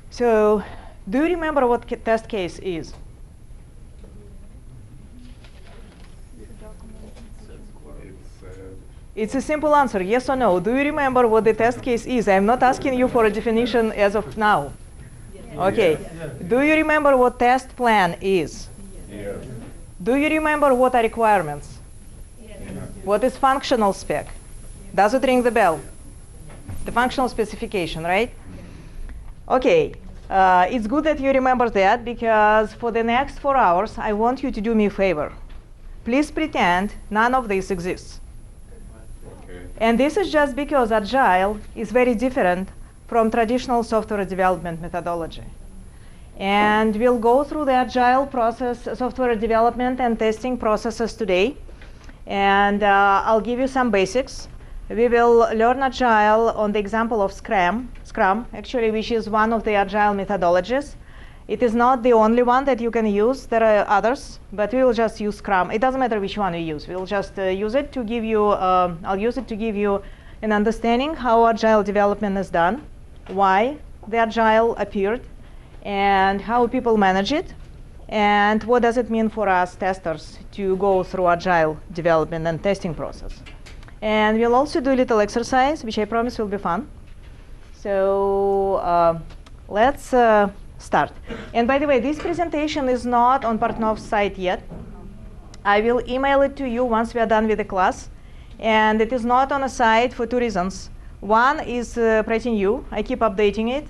So, do you remember what test case is? It's a simple answer, yes or no. Do you remember what the test case is? I'm not asking you for a definition as of now. Okay. Yeah. Do you remember what test plan is? Yeah. Do you remember what are requirements? Yeah. What is functional spec? Does it ring the bell? The functional specification, right? Okay. It's good that you remember that, because for the next 4 hours, I want you to do me a favor. Please pretend none of this exists. Okay. And this is just because Agile is very different from traditional software development methodology. And we'll go through the Agile process, software development and testing processes today. And I'll give you some basics. We will learn Agile on the example of Scrum, actually, which is one of the Agile methodologies. It is not the only one that you can use. There are others, but we will just use Scrum. It doesn't matter which one we use. We'll just use it to give you, I'll use it to give you an understanding how Agile development is done, why the Agile appeared, and how people manage it, and what does it mean for us testers to go through Agile development and testing process. And we'll also do a little exercise, which I promise will be fun. So let's start. And by the way, this presentation is not on Partnov's site yet. I will email it to you once we are done with the class. And it is not on a site for 2 reasons. One is pretty new. I keep updating it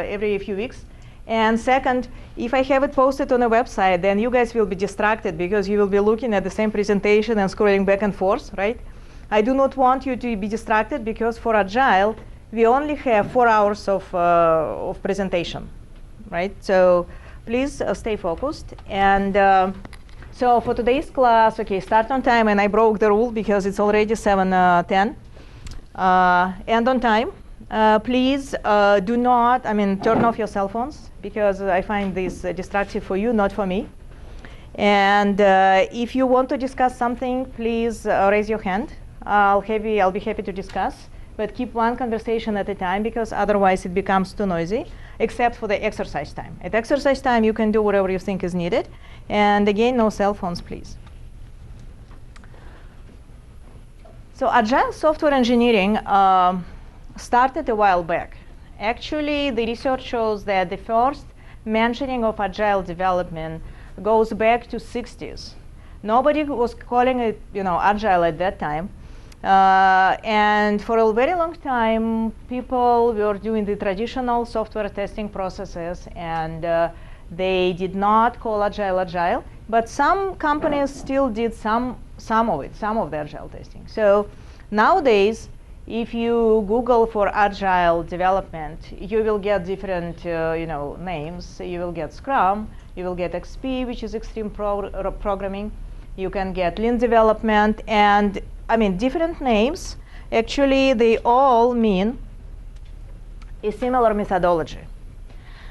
every few weeks. And second, if I have it posted on a website, then you guys will be distracted because you will be looking at the same presentation and scrolling back and forth, right? I do not want you to be distracted because for Agile, we only have 4 hours of presentation, right? So please stay focused. And so for today's class, okay, start on time. And I broke the rule because it's already 7:10. End on time. Please do not, turn off your cell phones because I find this distractive for you, not for me. And if you want to discuss something, please raise your hand. I'll be happy to discuss, but keep one conversation at a time because otherwise it becomes too noisy, except for the exercise time. At exercise time, you can do whatever you think is needed. And again, no cell phones, please. So Agile software engineering started a while back. Actually, the research shows that the first mentioning of Agile development goes back to 60s. Nobody was calling it, Agile at that time. And for a very long time, people were doing the traditional software testing processes, and they did not call Agile. But some companies still did some of the Agile testing. So nowadays, if you Google for Agile development, you will get different names. You will get Scrum, you will get XP, which is extreme programming. You can get Lean development, and different names. Actually, they all mean a similar methodology.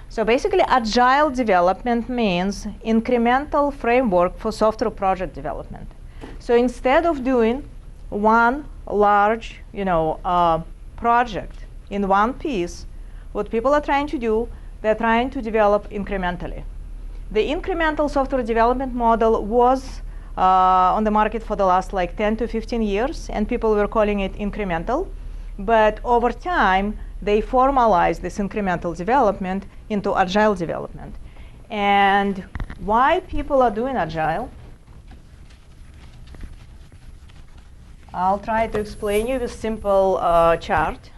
So basically, Agile development means incremental framework for software project development. So instead of doing one large, project in one piece, what people are trying to do, they're trying to develop incrementally. The incremental software development model was on the market for the last 10 to 15 years, and people were calling it incremental. But over time, they formalized this incremental development into Agile development. And why people are doing Agile? I'll try to explain you this simple chart.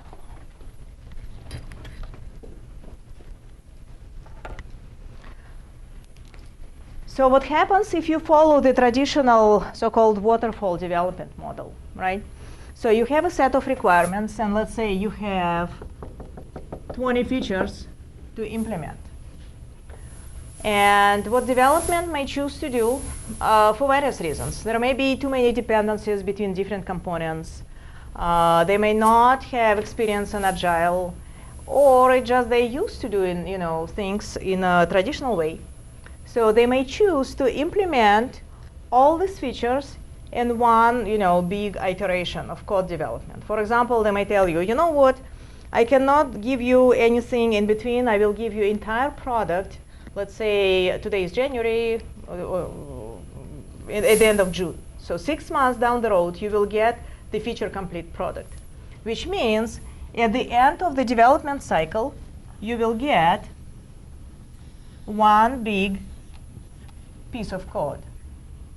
So what happens if you follow the traditional so-called waterfall development model, right? So you have a set of requirements, and let's say you have 20 features to implement. And what development may choose to do for various reasons. There may be too many dependencies between different components. They may not have experience in Agile, or just they used to doing things in a traditional way. So they may choose to implement all these features and one, big iteration of code development. For example, they might tell you, you know what, I cannot give you anything in between. I will give you entire product. Let's say today is January, at the end of June. So 6 months down the road, you will get the feature complete product, which means at the end of the development cycle, you will get one big piece of code,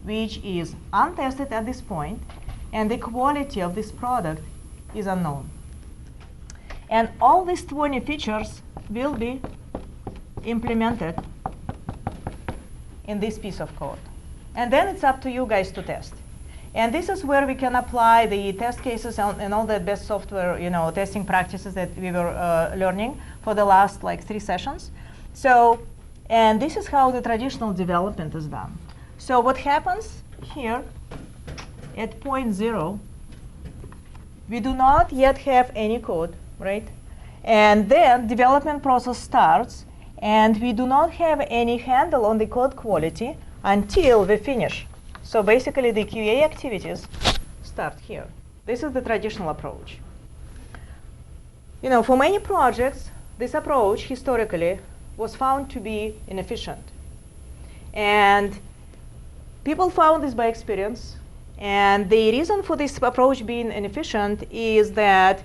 which is untested at this point, and the quality of this product is unknown. And all these 20 features will be implemented in this piece of code. And then it's up to you guys to test. And this is where we can apply the test cases and all the best software, testing practices that we were learning for the last 3 sessions. So, and this is how the traditional development is done. So what happens here at point 0, we do not yet have any code, right? And then development process starts, and we do not have any handle on the code quality until we finish. So basically, the QA activities start here. This is the traditional approach. For many projects, this approach historically was found to be inefficient. And people found this by experience. And the reason for this approach being inefficient is that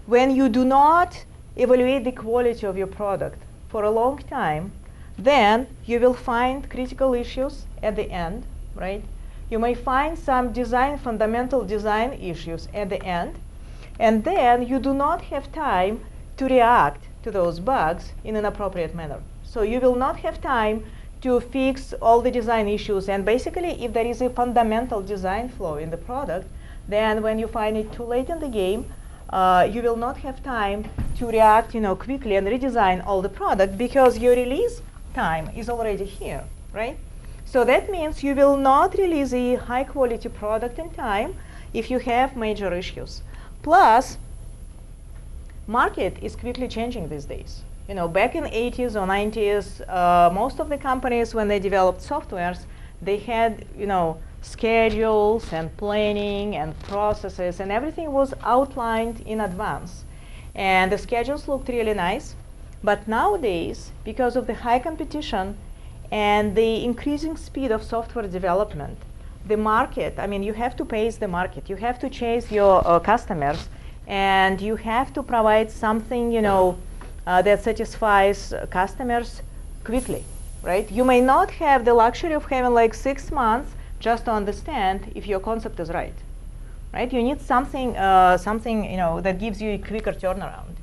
when you do not evaluate the quality of your product for a long time, then you will find critical issues at the end, right? You may find some fundamental design issues at the end, and then you do not have time to react to those bugs in an appropriate manner. So you will not have time to fix all the design issues, and basically if there is a fundamental design flaw in the product, then when you find it too late in the game, you will not have time to react quickly and redesign all the product, because your release time is already here, right? So that means you will not release a high quality product in time if you have major issues. Plus, market is quickly changing these days. Back in 80s or 90s, most of the companies, when they developed softwares, they had, schedules and planning and processes, and everything was outlined in advance. And the schedules looked really nice. But nowadays, because of the high competition and the increasing speed of software development, the market, you have to pace the market. You have to chase your customers, and you have to provide something, that satisfies customers quickly, right? You may not have the luxury of having 6 months just to understand if your concept is right, right? You need something, that gives you a quicker turnaround.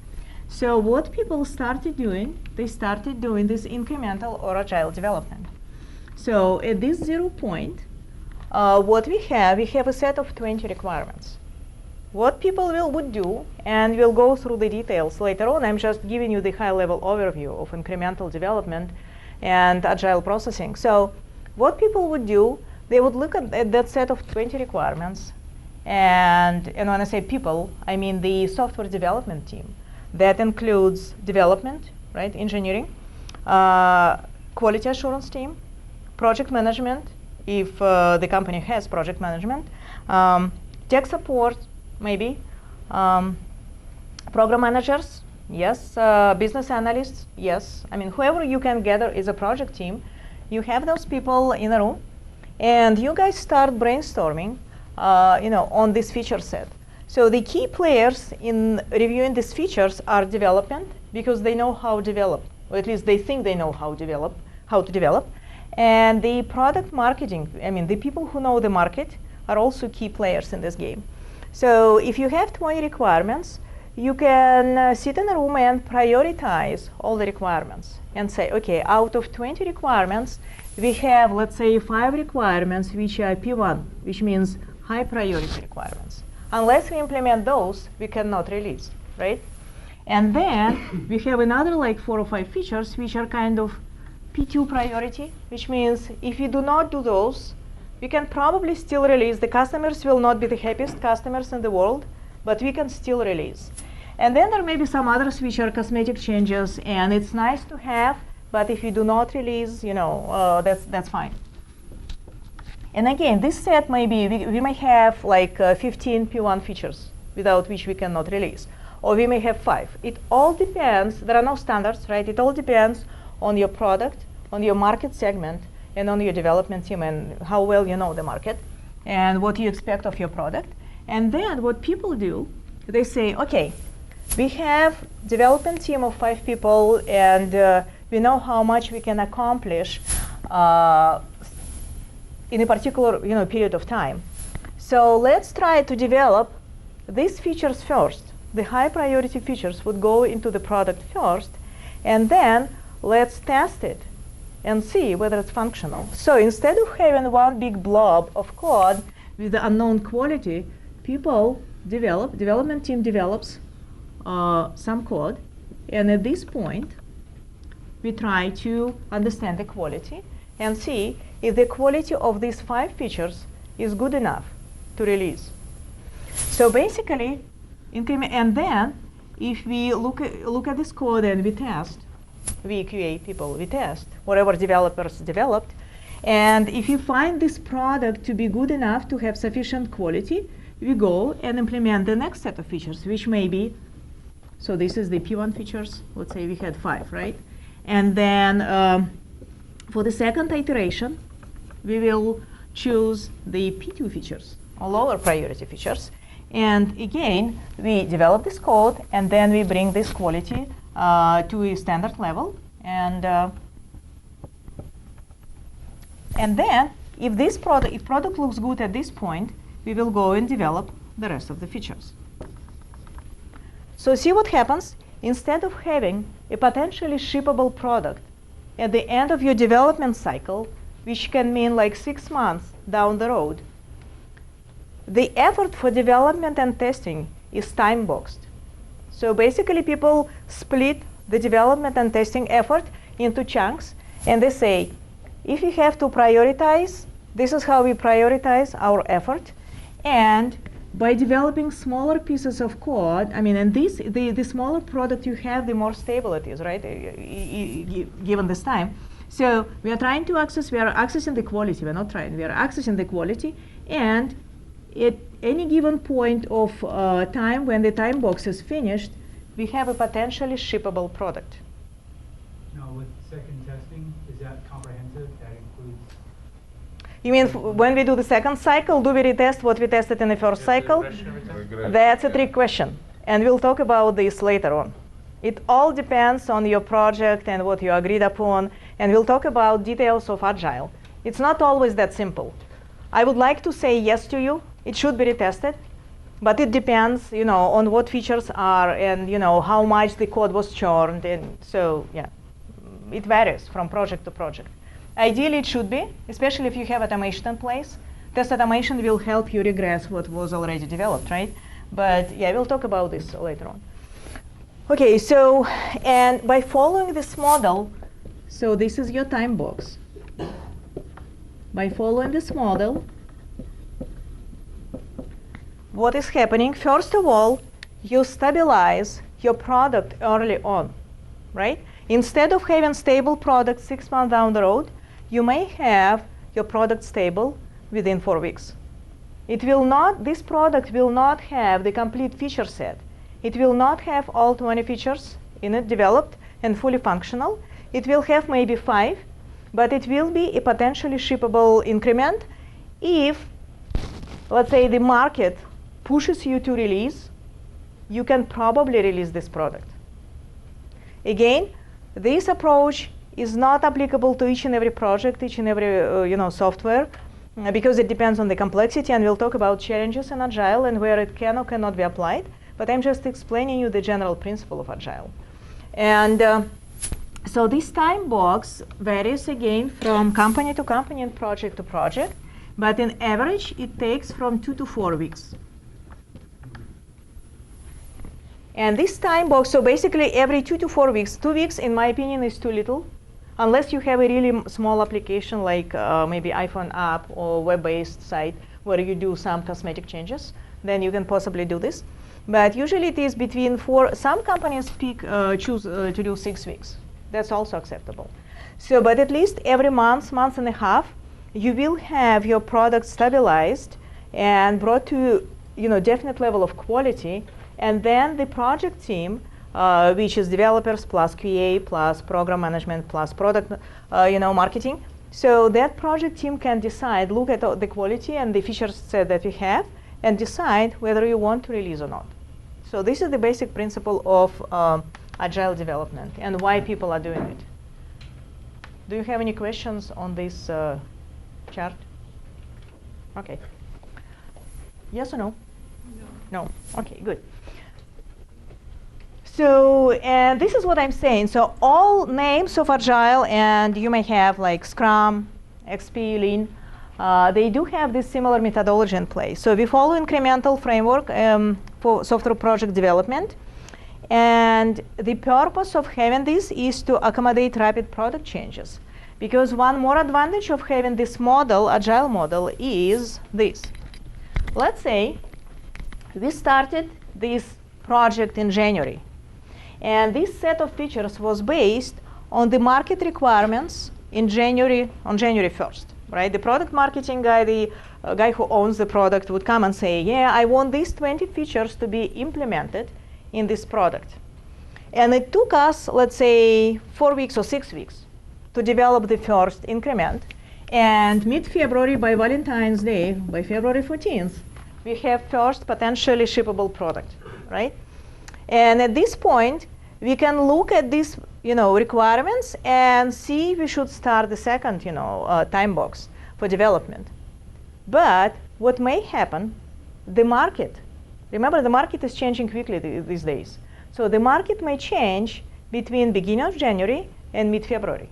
So what people started doing, they started doing this incremental or agile development. So at this 0 point, what we have a set of 20 requirements. What people would do, and we'll go through the details later on, I'm just giving you the high-level overview of incremental development and agile processing. So what people would do, they would look at that set of 20 requirements, and when I say people, I mean the software development team. That includes development, right, engineering, quality assurance team, project management, if the company has project management, tech support, maybe, program managers, yes, business analysts, yes. Whoever you can gather is a project team. You have those people in a room, and you guys start brainstorming, on this feature set. So the key players in reviewing these features are development, because they know how to develop, or at least they think they know how to develop. And the product marketing, the people who know the market are also key players in this game. So if you have 20 requirements, you can sit in a room and prioritize all the requirements and say, okay, out of 20 requirements, we have, let's say, 5 requirements which are P1, which means high priority requirements. Unless we implement those, we cannot release, right? And then we have another 4 or 5 features which are kind of P2 priority, which means if we do not do those, we can probably still release. The customers will not be the happiest customers in the world, but we can still release. And then there may be some others which are cosmetic changes, and it's nice to have, but if you do not release, that's fine. And again, this set maybe, we may have like 15 P1 features without which we cannot release. Or we may have 5. It all depends, there are no standards, right? It all depends on your product, on your market segment, and on your development team and how well you know the market and what you expect of your product. And then what people do, they say, okay, we have development team of 5 people and we know how much we can accomplish in a particular period of time. So let's try to develop these features first. The high priority features would go into the product first, and then let's test it and see whether it's functional. So instead of having one big blob of code with the unknown quality, development team develops some code, and at this point, we try to understand the quality and see if the quality of these 5 features is good enough to release. So basically, and then if we look at this code and we test, we QA people, we test whatever developers developed, and if you find this product to be good enough to have sufficient quality, we go and implement the next set of features, which may be, so this is the P1 features, let's say we had 5, right? And then for the second iteration, we will choose the P2 features, or lower priority features. And again, we develop this code, and then we bring this quality to a standard level. And then, if product looks good at this point, we will go and develop the rest of the features. So see what happens. Instead of having a potentially shippable product at the end of your development cycle, which can mean like 6 months down the road, the effort for development and testing is time-boxed. So basically, people split the development and testing effort into chunks, and they say, if you have to prioritize, this is how we prioritize our effort. And by developing smaller pieces of code, and the smaller product you have, the more stable it is, right? Given this time. So we are accessing the quality. We are accessing the quality, and at any given point of time, when the time box is finished, we have a potentially shippable product. Now, with second testing, is that comprehensive? That includes? You mean when we do the second cycle, do we retest what we tested in the first cycle? That's a trick question, and we'll talk about this later on. It all depends on your project and what you agreed upon, and we'll talk about details of Agile. It's not always that simple. I would like to say yes to you. It should be retested, but it depends, on what features are and how much the code was churned, and so yeah, it varies from project to project. Ideally, it should be, especially if you have automation in place. Test automation will help you regress what was already developed, right? But yeah, we'll talk about this later on. Okay, so, and by following this model, so this is your time box. By following this model, what is happening? First of all, you stabilize your product early on, right? Instead of having stable product 6 months down the road, you may have your product stable within 4 weeks. This product will not have the complete feature set. It will not have all 20 features in it developed and fully functional. It will have maybe 5, but it will be a potentially shippable increment if, let's say, the market pushes you to release. You can probably release this product. Again, this approach is not applicable to each and every project, each and every software, because it depends on the complexity, and we'll talk about challenges in Agile and where it can or cannot be applied. But I'm just explaining you the general principle of Agile. And so this time box varies again from company to company and project to project, but in average it takes from 2 to 4 weeks. And this time box, so basically every 2 to 4 weeks, 2 weeks in my opinion is too little, unless you have a really small application like maybe iPhone app or web-based site where you do some cosmetic changes, then you can possibly do this. But usually it is between 4, some companies choose to do 6 weeks. That's also acceptable. So, but at least every month and a half, you will have your product stabilized and brought to definite level of quality, and then the project team, which is developers plus QA plus program management plus product marketing. So that project team can decide, look at the quality and the feature set that we have, and decide whether you want to release or not. So this is the basic principle of agile development and why people are doing it. Do you have any questions on this chart? Okay. Yes or no? No. Okay, good. So, and this is what I'm saying. So all names of Agile, and you may have like Scrum, XP, Lean, they do have this similar methodology in place. So we follow incremental framework for software project development. And the purpose of having this is to accommodate rapid product changes. Because one more advantage of having this model, Agile model, is this. Let's say we started this project in January. And this set of features was based on the market requirements on January 1st. Right? The product marketing guy, the guy who owns the product, would come and say, yeah, I want these 20 features to be implemented in this product. And it took us, let's say, 4 weeks or 6 weeks to develop the first increment. And mid-February, by Valentine's Day, by February 14th, we have first potentially shippable product, right? And at this point, we can look at these requirements and see if we should start the second time box for development. But what may happen, the market, remember the market is changing quickly these days. So the market may change between beginning of January and mid-February.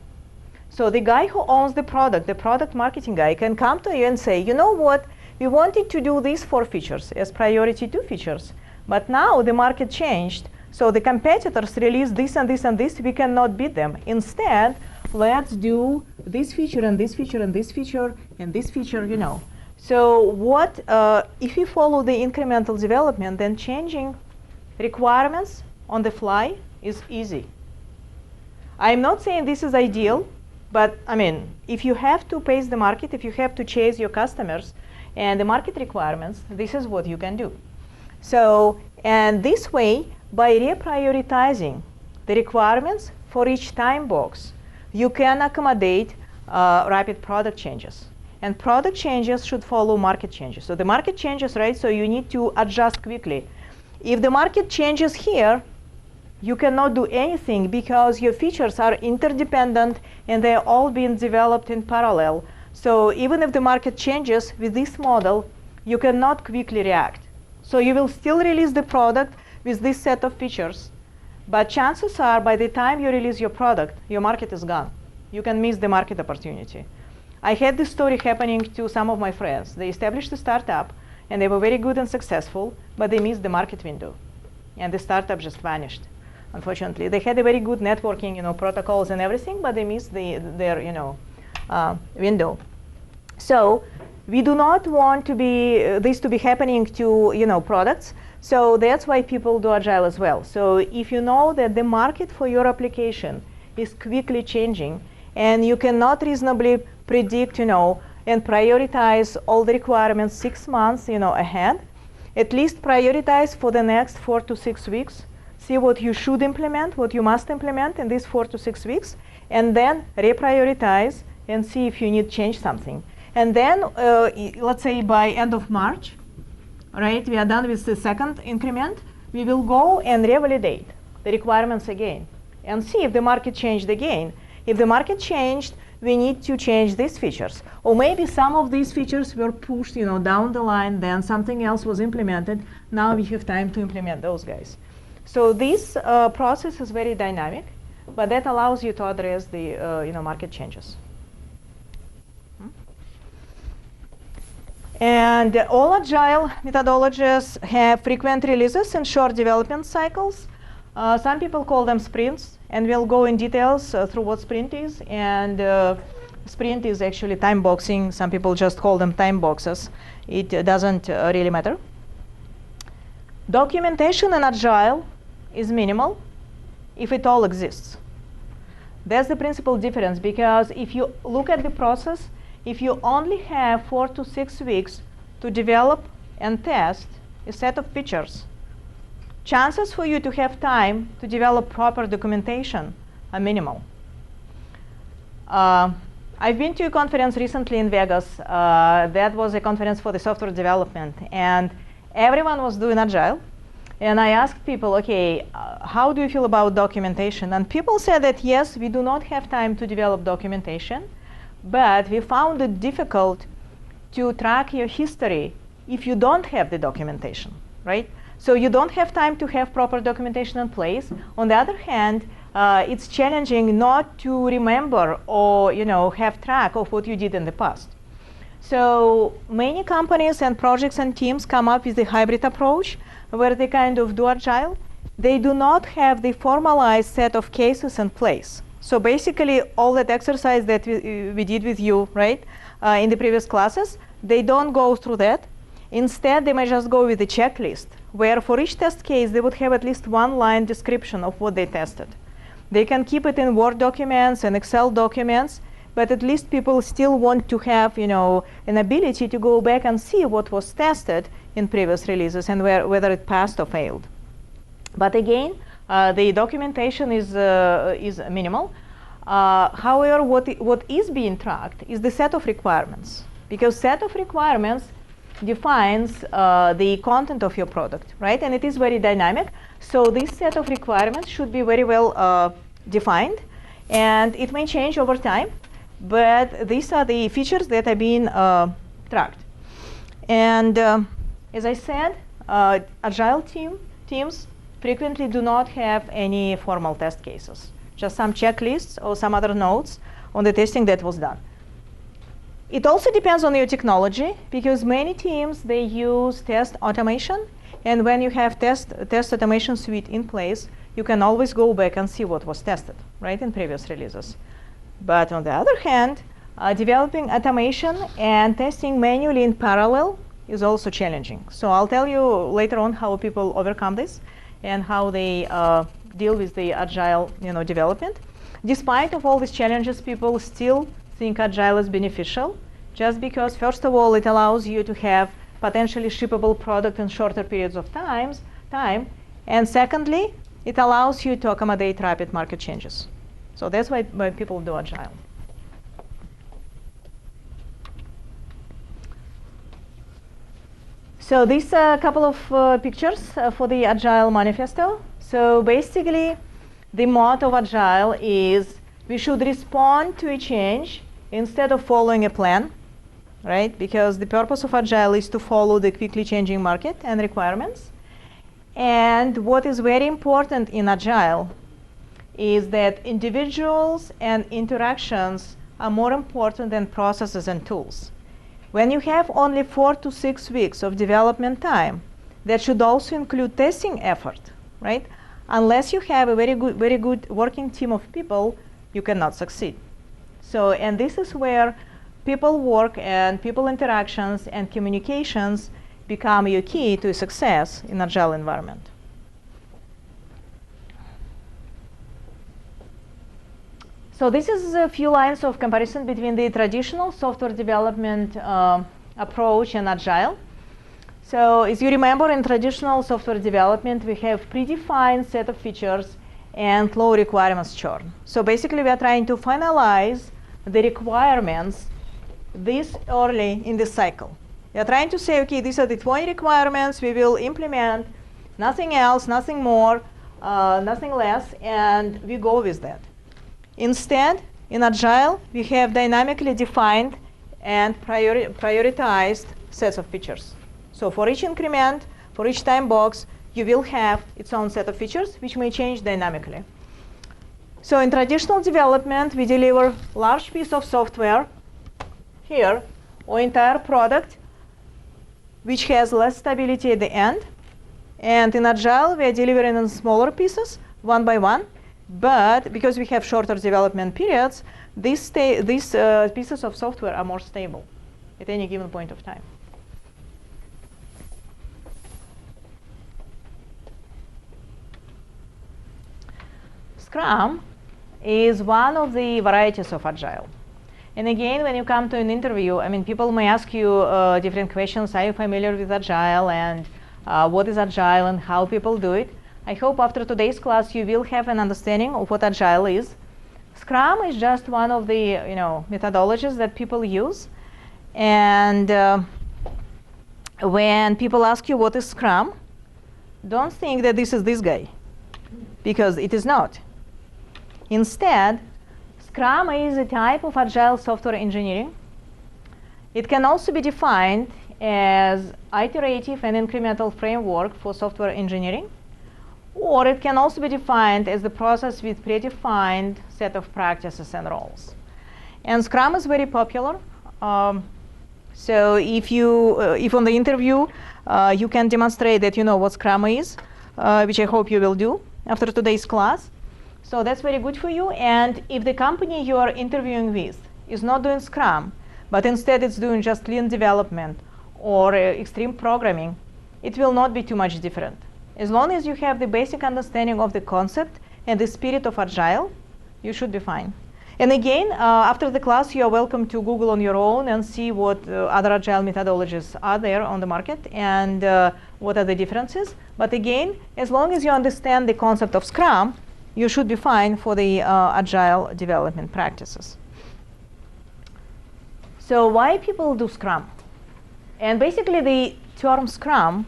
So the guy who owns the product marketing guy, can come to you and say, you know what, we wanted to do these 4 features as priority 2 features, but now the market changed. So the competitors release this and this and this, we cannot beat them. Instead, let's do this feature and this feature and this feature and this feature, So what, if you follow the incremental development, then changing requirements on the fly is easy. I'm not saying this is ideal, but I mean, if you have to pace the market, if you have to chase your customers and the market requirements, this is what you can do. So, and this way, by reprioritizing the requirements for each time box, you can accommodate rapid product changes. And product changes should follow market changes. So the market changes, right? So you need to adjust quickly. If the market changes here, you cannot do anything because your features are interdependent and they're all being developed in parallel. So even if the market changes with this model, you cannot quickly react. So you will still release the product with this set of features. But chances are by the time you release your product, your market is gone. You can miss the market opportunity. I had this story happening to some of my friends. They established a startup and they were very good and successful, but they missed the market window. And the startup just vanished, unfortunately. They had a very good networking, protocols and everything, but they missed their window. So we do not want to be this to be happening to products. So that's why people do Agile as well. So if you know that the market for your application is quickly changing and you cannot reasonably predict, and prioritize all the requirements 6 months, ahead, at least prioritize for the next 4 to 6 weeks. See what you should implement, what you must implement in these 4 to 6 weeks, and then reprioritize and see if you need to change something. And then, let's say by end of March, right, we are done with the second increment, we will go and revalidate the requirements again and see if the market changed again. If the market changed, we need to change these features. Or maybe some of these features were pushed down the line, then something else was implemented. Now we have time to implement those guys. So this process is very dynamic, but that allows you to address the market changes. And all Agile methodologies have frequent releases and short development cycles. Some people call them sprints, and we'll go in details through what sprint is. And sprint is actually time boxing. Some people just call them time boxes. It doesn't really matter. Documentation in Agile is minimal, if it all exists. That's the principal difference, because if you look at the process, if you only have 4 to 6 weeks to develop and test a set of features, chances for you to have time to develop proper documentation are minimal. I've been to a conference recently in Vegas. That was a conference for the software development, and everyone was doing Agile. And I asked people, okay, how do you feel about documentation? And people said that, yes, we do not have time to develop documentation, but we found it difficult to track your history if you don't have the documentation, right? So you don't have time to have proper documentation in place. On the other hand, it's challenging not to remember or have track of what you did in the past. So many companies and projects and teams come up with a hybrid approach where they kind of do Agile. They do not have the formalized set of cases in place. So basically, all that exercise that we did with you, right, in the previous classes, they don't go through that. Instead, they may just go with a checklist, where for each test case, they would have at least one line description of what they tested. They can keep it in Word documents and Excel documents, but at least people still want to have, an ability to go back and see what was tested in previous releases and whether it passed or failed. But again, the documentation is minimal. However, what is being tracked is the set of requirements, because set of requirements defines the content of your product, right? And it is very dynamic. So this set of requirements should be very well defined, and it may change over time. But these are the features that are being tracked. And as I said, Agile teams frequently do not have any formal test cases, just some checklists or some other notes on the testing that was done. It also depends on your technology, because many teams, they use test automation. And when you have test automation suite in place, you can always go back and see what was tested, right, in previous releases. But on the other hand, developing automation and testing manually in parallel is also challenging. So I'll tell you later on how people overcome this and how they deal with the Agile development. Despite of all these challenges, people still think Agile is beneficial, just because, first of all, it allows you to have potentially shippable product in shorter periods of time. And secondly, it allows you to accommodate rapid market changes. So that's why people do Agile. So these are a couple of pictures for the Agile Manifesto. So basically, the motto of Agile is we should respond to a change instead of following a plan, right? Because the purpose of Agile is to follow the quickly changing market and requirements. And what is very important in Agile is that individuals and interactions are more important than processes and tools. When you have only 4 to 6 weeks of development time, that should also include testing effort, right? Unless you have a very good working team of people, you cannot succeed. So, and this is where people work and people interactions and communications become your key to success in Agile environment. So this is a few lines of comparison between the traditional software development approach and Agile. So as you remember, in traditional software development, we have predefined set of features and low requirements churn. So basically, we are trying to finalize the requirements this early in the cycle. We are trying to say, okay, these are the 20 requirements we will implement, nothing else, nothing more, nothing less, and we go with that. Instead, in Agile, we have dynamically defined and prioritized sets of features. So for each increment, for each time box, you will have its own set of features, which may change dynamically. So in traditional development, we deliver large piece of software here, or entire product, which has less stability at the end. And in Agile, we are delivering in smaller pieces, one by one. But because we have shorter development periods, these pieces of software are more stable at any given point of time. Scrum is one of the varieties of Agile. And again, when you come to an interview, I mean, people may ask you different questions. Are you familiar with Agile, and what is Agile, and how people do it? I hope after today's class you will have an understanding of what Agile is. Scrum is just one of the methodologies that people use. And when people ask you what is Scrum, don't think that this is this guy, because it is not. Instead, Scrum is a type of Agile software engineering. It can also be defined as iterative and incremental framework for software engineering, or it can also be defined as the process with predefined set of practices and roles. And Scrum is very popular. So if on the interview you can demonstrate that you know what Scrum is, which I hope you will do after today's class, so that's very good for you. And if the company you are interviewing with is not doing Scrum, but instead it's doing just lean development or extreme programming, it will not be too much different. As long as you have the basic understanding of the concept and the spirit of Agile, you should be fine. And again, after the class, you are welcome to Google on your own and see what other Agile methodologies are there on the market and what are the differences. But again, as long as you understand the concept of Scrum, you should be fine for the Agile development practices. So why people do Scrum? And basically, the term Scrum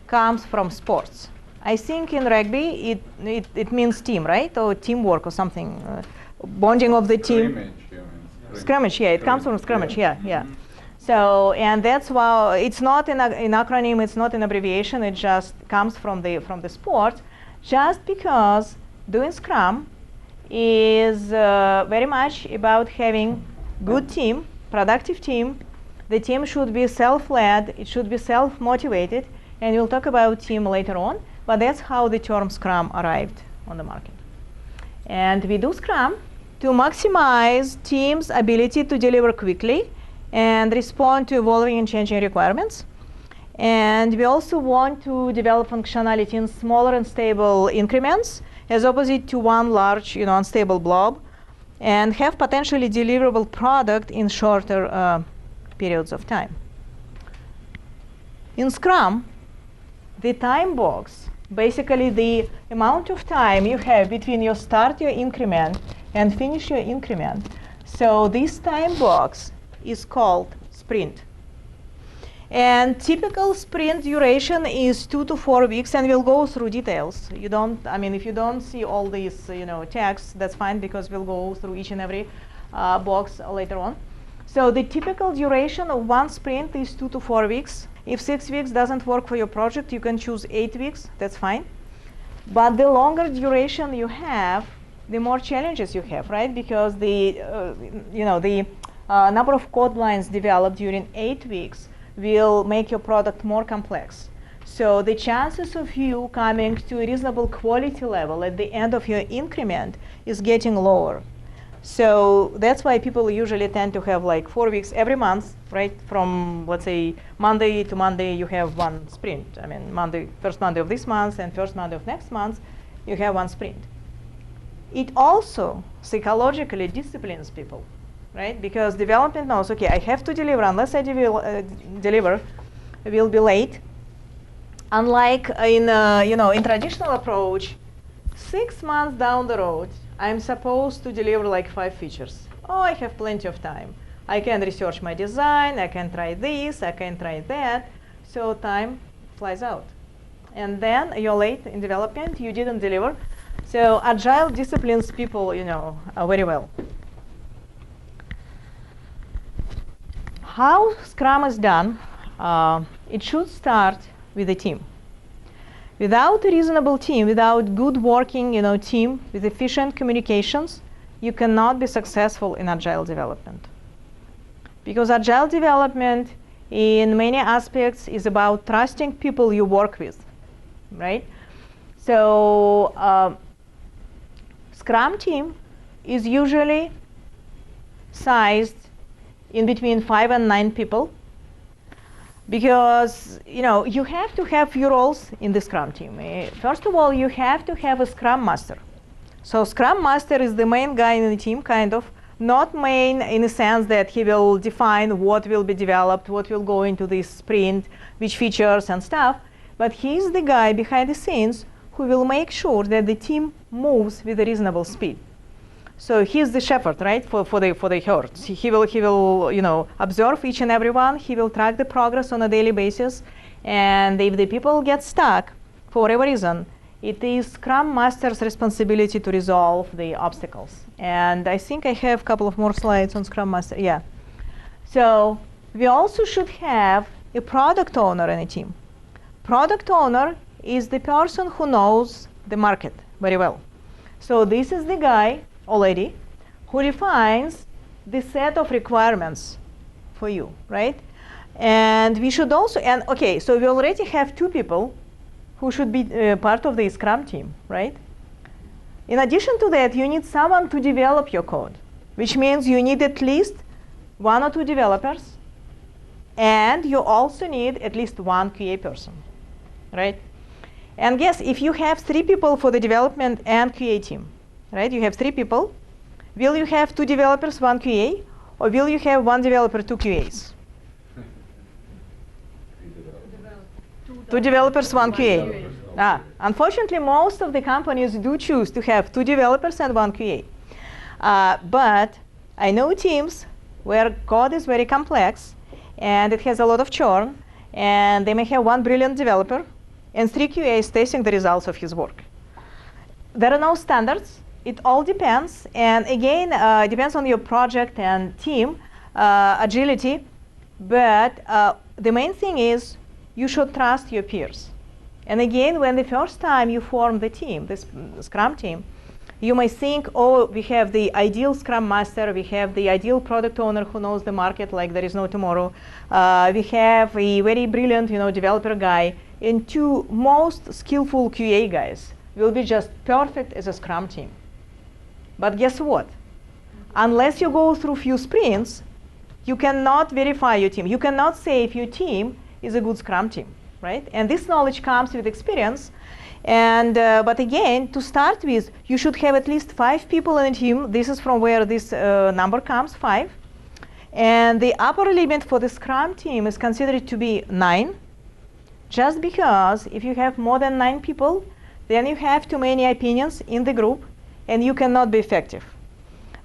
comes from sports. I think in rugby, it means team, right? Or teamwork or something. Bonding of the team. Scrimmage, yeah, it comes from scrimmage, yeah. So, and that's why it's not an acronym, it's not an abbreviation, it just comes from the sport, just because doing Scrum is very much about having good team, productive team. The team should be self-led, it should be self-motivated, and we'll talk about team later on, but that's how the term Scrum arrived on the market. And we do Scrum to maximize teams' ability to deliver quickly and respond to evolving and changing requirements. And we also want to develop functionality in smaller and stable increments, as opposite to one large, unstable blob, and have potentially deliverable product in shorter periods of time. In Scrum, the time box, basically the amount of time you have between you start your increment and finish your increment. So this time box is called sprint. And typical sprint duration is 2 to 4 weeks, and we'll go through details. If you don't see all these, text, that's fine, because we'll go through each and every box later on. So the typical duration of one sprint is 2 to 4 weeks. If 6 weeks doesn't work for your project, you can choose 8 weeks, that's fine. But the longer duration you have, the more challenges you have, right? Because the number of code lines developed during 8 weeks will make your product more complex. So the chances of you coming to a reasonable quality level at the end of your increment is getting lower. So that's why people usually tend to have like 4 weeks every month, right? From, let's say, Monday to Monday, you have one sprint. First Monday of this month and first Monday of next month, you have one sprint. It also psychologically disciplines people, right? Because development knows, okay, I have to deliver. Unless I deliver, I will be late. Unlike in traditional approach, 6 months down the road, I'm supposed to deliver like 5 features. Oh, I have plenty of time. I can research my design, I can try this, I can try that. So time flies out. And then you're late in development, you didn't deliver. So Agile disciplines people, very well. How Scrum is done, it should start with a team. Without a reasonable team, without good working team with efficient communications, you cannot be successful in Agile development. Because Agile development in many aspects is about trusting people you work with, right? So Scrum team is usually sized in between 5 and 9 people, because you have to have few roles in the Scrum team. First of all, you have to have a Scrum Master. So Scrum Master is the main guy in the team, kind of, Not main in the sense that he will define what will be developed, what will go into this sprint, which features and stuff, but he's the guy behind the scenes who will make sure that the team moves with a reasonable speed. So he's the shepherd, right, for the herd. He will observe each and every one. He will track the progress on a daily basis, and if the people get stuck for whatever reason, it is Scrum Master's responsibility to resolve the obstacles. And I think I have a couple of more slides on Scrum Master. Yeah. So we also should have a product owner in a team. Product owner is the person who knows the market very well. So this is the guy already who defines the set of requirements for you, right? And we should also, and okay, so we already have 2 people who should be part of the Scrum team, right? In addition to that, you need someone to develop your code, which means you need at least 1 or 2 developers, and you also need at least 1 QA person, right? And guess if you have 3 people for the development and QA team, right? You have 3 people. Will you have 2 developers, 1 QA, or will you have 1 developer, 2 QAs? 2 developers, 1 QA. Unfortunately, most of the companies do choose to have 2 developers and 1 QA. But I know teams where code is very complex and it has a lot of churn, and they may have 1 brilliant developer and 3 QAs testing the results of his work. There are no standards. It all depends. And again, it depends on your project and team agility. But the main thing is you should trust your peers. And again, when the first time you form the team, this Scrum team, you may think, oh, we have the ideal Scrum Master, we have the ideal product owner who knows the market like there is no tomorrow. We have a very brilliant, developer guy, and 2 most skillful QA guys will be just perfect as a Scrum team. But guess what? Unless you go through few sprints, you cannot verify your team. You cannot say if your team is a good Scrum team, right? And this knowledge comes with experience. And but again, to start with, you should have at least 5 people in a team. This is from where this number comes, 5. And the upper limit for the Scrum team is considered to be 9, just because if you have more than 9 people, then you have too many opinions in the group, and you cannot be effective.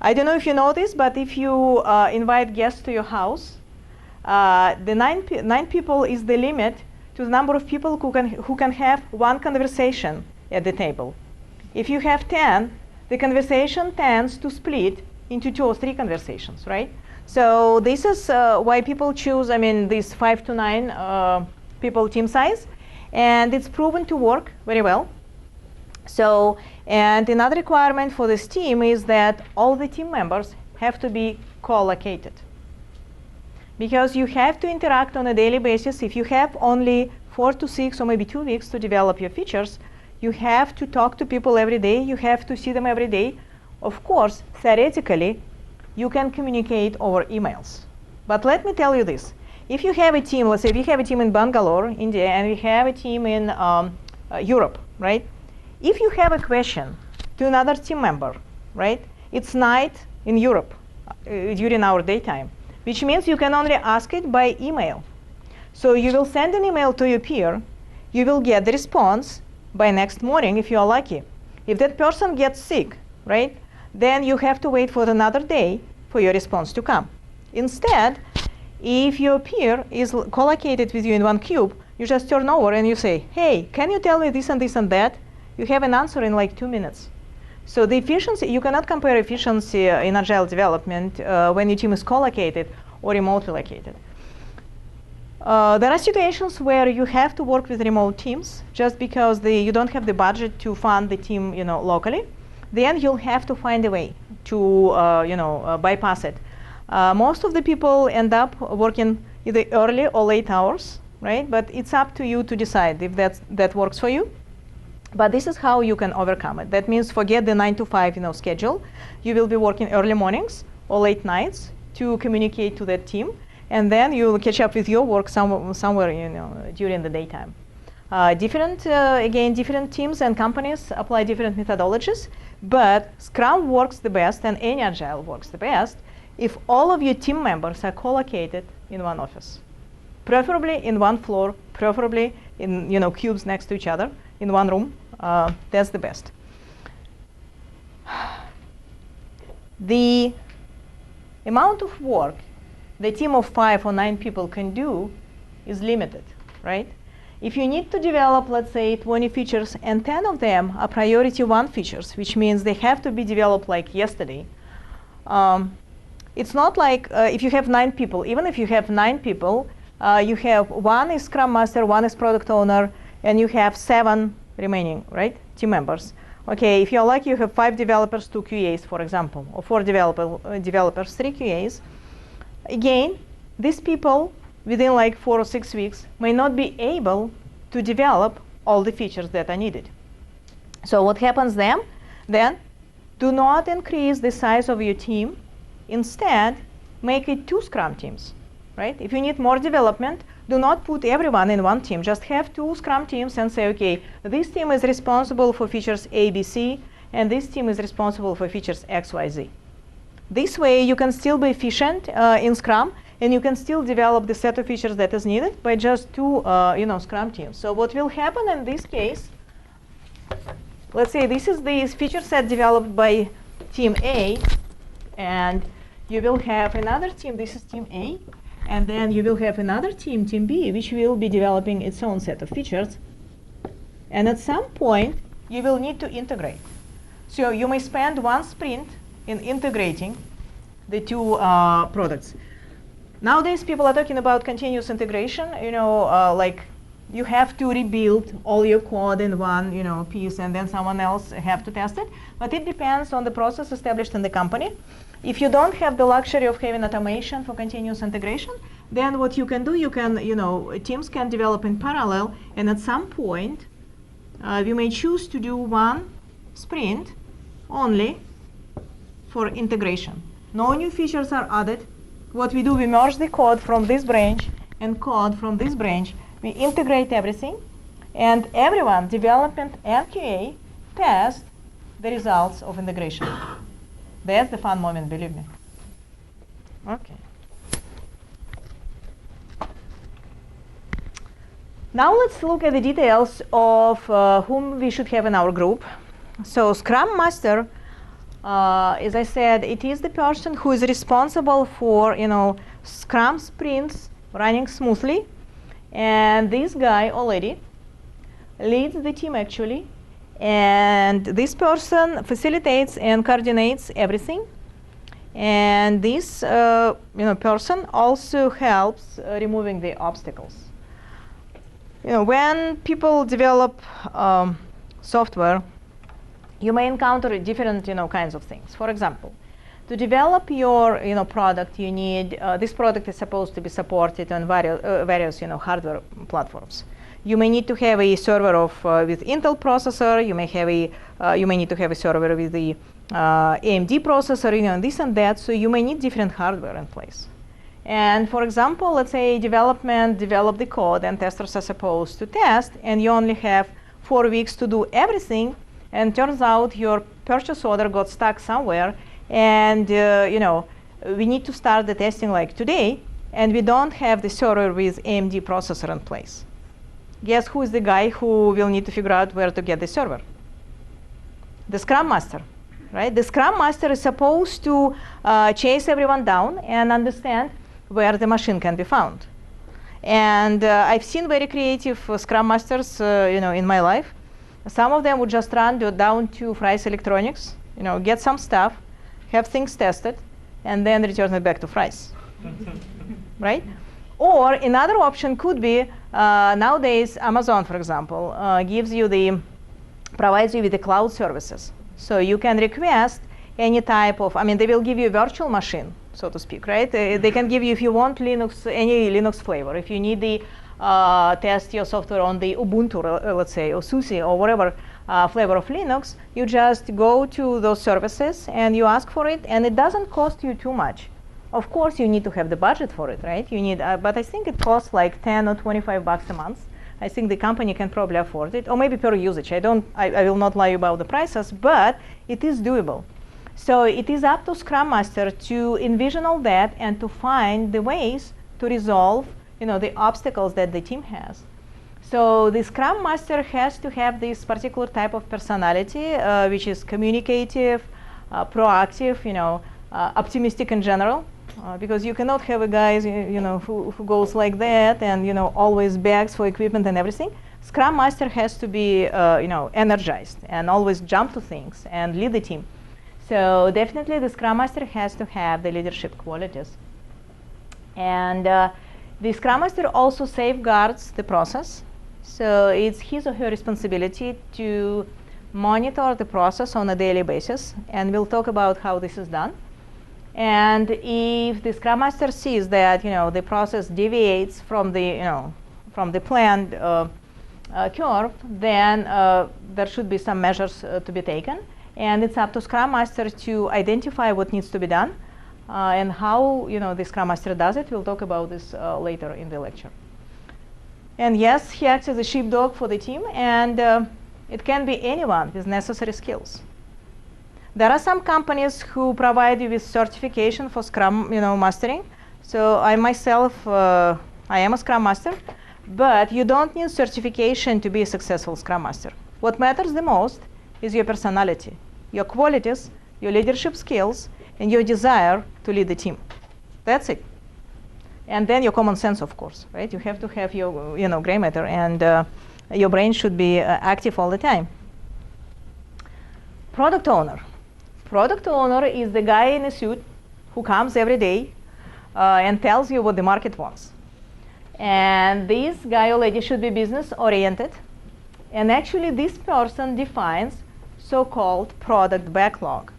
I don't know if you know this, but if you invite guests to your house, the 9 people is the limit to the number of people who can have 1 conversation at the table. If you have 10, the conversation tends to split into 2 or 3 conversations, right? So this is why people choose, this 5 to 9 people team size, and it's proven to work very well. So, and another requirement for this team is that all the team members have to be co-located, because you have to interact on a daily basis. If you have only 4 to 6 or maybe 2 weeks to develop your features, you have to talk to people every day. You have to see them every day. Of course, theoretically, you can communicate over emails. But let me tell you this. If you have a team, let's say we have a team in Bangalore, India, and we have a team in Europe, right? If you have a question to another team member, right? It's night in Europe during our daytime, which means you can only ask it by email. So you will send an email to your peer. You will get the response by next morning if you are lucky. If that person gets sick, right, then you have to wait for another day for your response to come. Instead, if your peer is co-located with you in one cube, you just turn over and you say, hey, can you tell me this and this and that? You have an answer in like 2 minutes. So the efficiency, you cannot compare efficiency in Agile development when your team is co-located or remotely located. There are situations where you have to work with remote teams just because you don't have the budget to fund the team locally. Then you'll have to find a way to bypass it. Most of the people end up working either early or late hours, right? But it's up to you to decide if that works for you. But this is how you can overcome it. That means forget the 9 to 5 schedule. You will be working early mornings or late nights to communicate to that team, and then you'll catch up with your work somewhere during the daytime. Different teams and companies apply different methodologies, but Scrum works the best and any Agile works the best if all of your team members are co-located in one office, preferably in one floor, preferably in cubes next to each other in one room. That's the best. The amount of work the team of 5 or 9 people can do is limited, right? If you need to develop, let's say, 20 features and 10 of them are priority 1 features, which means they have to be developed like yesterday. It's not like if you have 9 people, even if you have 9 people, you have 1 is Scrum Master, 1 is Product Owner, and you have 7 remaining, right, team members. Okay, if you're lucky, you have 5 developers, 2 QAs, for example, or 4 developers, 3 QAs. Again, these people, within like 4 or 6 weeks, may not be able to develop all the features that are needed. So what happens then? Do not increase the size of your team. Instead, make it 2 Scrum teams, right? If you need more development, do not put everyone in one team. Just have 2 Scrum teams and say, okay, this team is responsible for features A, B, C, and this team is responsible for features X, Y, Z. This way, you can still be efficient in Scrum, and you can still develop the set of features that is needed by just 2 Scrum teams. So what will happen in this case, let's say this is the feature set developed by team A, and you will have another team, this is team A, and then you will have another team, team B, which will be developing its own set of features. And at some point, you will need to integrate. So you may spend 1 sprint in integrating the 2 products. Nowadays, people are talking about continuous integration. Like you have to rebuild all your code in one piece, and then someone else have to test it. But it depends on the process established in the company. If you don't have the luxury of having automation for continuous integration, then what you can do, teams can develop in parallel, and at some point, you may choose to do 1 sprint only for integration. No new features are added. What we do, we merge the code from this branch and code from this branch. We integrate everything, and everyone, development and QA, test the results of integration. That's the fun moment, believe me. Okay. Now let's look at the details of whom we should have in our group. So Scrum Master, as I said, it is the person who is responsible for Scrum Sprints running smoothly, and this guy already leads the team actually, and this person facilitates and coordinates everything, and this person also helps removing the obstacles. When people develop software, you may encounter different kinds of things. For example, to develop your product, you need this product is supposed to be supported on various hardware platforms. You may need to have a server with Intel processor. You may need to have a server with the AMD processor, this and that. So you may need different hardware in place. And for example, let's say development develop the code, and testers are supposed to test, and you only have 4 weeks to do everything. And turns out your purchase order got stuck somewhere, and we need to start the testing like today, and we don't have the server with AMD processor in place. Guess who is the guy who will need to figure out where to get the server? The Scrum Master, right? The Scrum Master is supposed to chase everyone down and understand where the machine can be found. And I've seen very creative Scrum Masters, in my life. Some of them would just run down to Fry's Electronics, get some stuff, have things tested, and then return it back to Fry's, right? Or another option could be nowadays Amazon, for example, provides you with the cloud services. So you can request any type of, they will give you a virtual machine, so to speak, right? They can give you, if you want Linux, any Linux flavor. If you need the test your software on the Ubuntu, let's say, or SUSE, or whatever flavor of Linux, you just go to those services and you ask for it, and it doesn't cost you too much. Of course, you need to have the budget for it, right? You need, but I think it costs like 10 or 25 bucks a month. I think the company can probably afford it, or maybe per usage. I will not lie about the prices, but it is doable. So it is up to Scrum Master to envision all that and to find the ways to resolve, the obstacles that the team has. So the Scrum Master has to have this particular type of personality, which is communicative, proactive, optimistic in general. Because you cannot have a guy, who goes like that and, always begs for equipment and everything. Scrum Master has to be, energized and always jump to things and lead the team. So definitely the Scrum Master has to have the leadership qualities. And the Scrum Master also safeguards the process. So it's his or her responsibility to monitor the process on a daily basis. And we'll talk about how this is done. And if the Scrum Master sees that the process deviates from the planned curve, then there should be some measures to be taken. And it's up to Scrum Master to identify what needs to be done and how the Scrum Master does it. We'll talk about this later in the lecture. And yes, he acts as a sheepdog for the team, and it can be anyone with necessary skills. There are some companies who provide you with certification for Scrum, mastering. So I myself, I am a Scrum Master, but you don't need certification to be a successful Scrum Master. What matters the most is your personality, your qualities, your leadership skills, and your desire to lead the team. That's it. And then your common sense, of course, right? You have to have your, gray matter, and your brain should be active all the time. Product owner. Product owner is the guy in a suit who comes every day and tells you what the market wants. And this guy or lady should be business oriented. And actually this person defines so-called product backlog.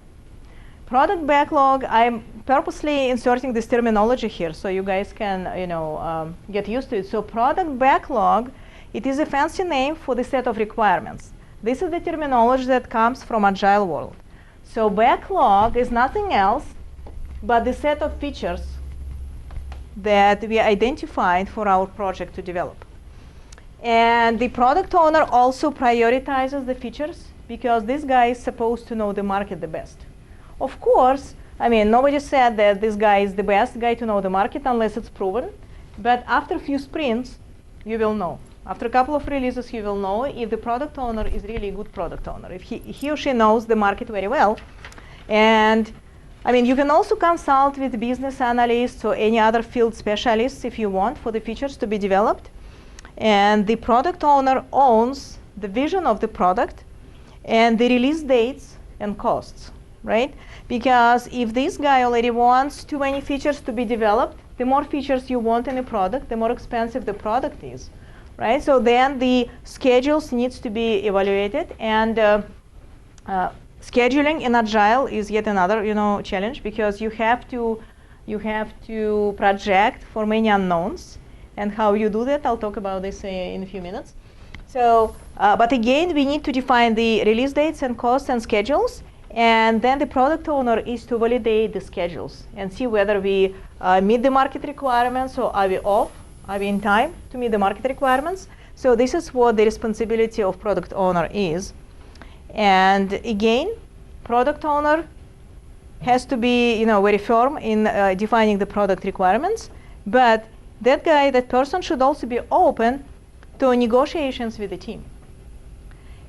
Product backlog, I'm purposely inserting this terminology here so you guys can get used to it. So product backlog, it is a fancy name for the set of requirements. This is the terminology that comes from Agile world. So backlog is nothing else but the set of features that we identified for our project to develop. And the product owner also prioritizes the features because this guy is supposed to know the market the best. Of course, nobody said that this guy is the best guy to know the market unless it's proven. But after a few sprints, you will know. After a couple of releases, you will know if the product owner is really a good product owner, if he or she knows the market very well. And you can also consult with business analysts or any other field specialists if you want for the features to be developed. And the product owner owns the vision of the product and the release dates and costs, right? Because if this guy already wants too many features to be developed, the more features you want in a product, the more expensive the product is. Right, so then the schedules needs to be evaluated, and scheduling in Agile is yet another challenge because you have to project for many unknowns, and how you do that I'll talk about this in a few minutes. So, but again, we need to define the release dates and costs and schedules, and then the product owner is to validate the schedules and see whether we meet the market requirements or are we off. Are we in time to meet the market requirements? So this is what the responsibility of product owner is. And again, product owner has to be very firm in defining the product requirements. But that person should also be open to negotiations with the team.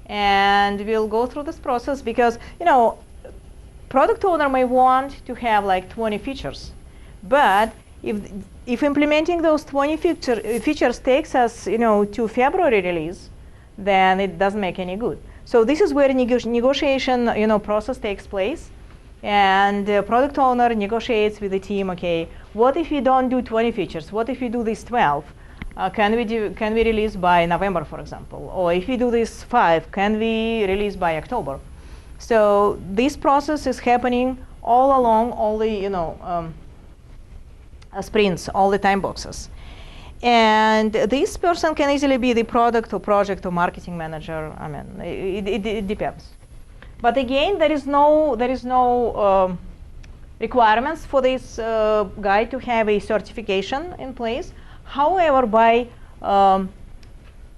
And we'll go through this process because product owner may want to have like 20 features, but if implementing those 20 features takes us, to February release, then it doesn't make any good. So this is where negotiation, process takes place, and the product owner negotiates with the team. Okay, what if we don't do 20 features? What if we do these 12? Can we release by November, for example? Or if we do this 5, can we release by October? So this process is happening all along all the sprints, all the time boxes. And this person can easily be the product or project or marketing manager. It depends. But again, there is no requirements for this guy to have a certification in place. However, by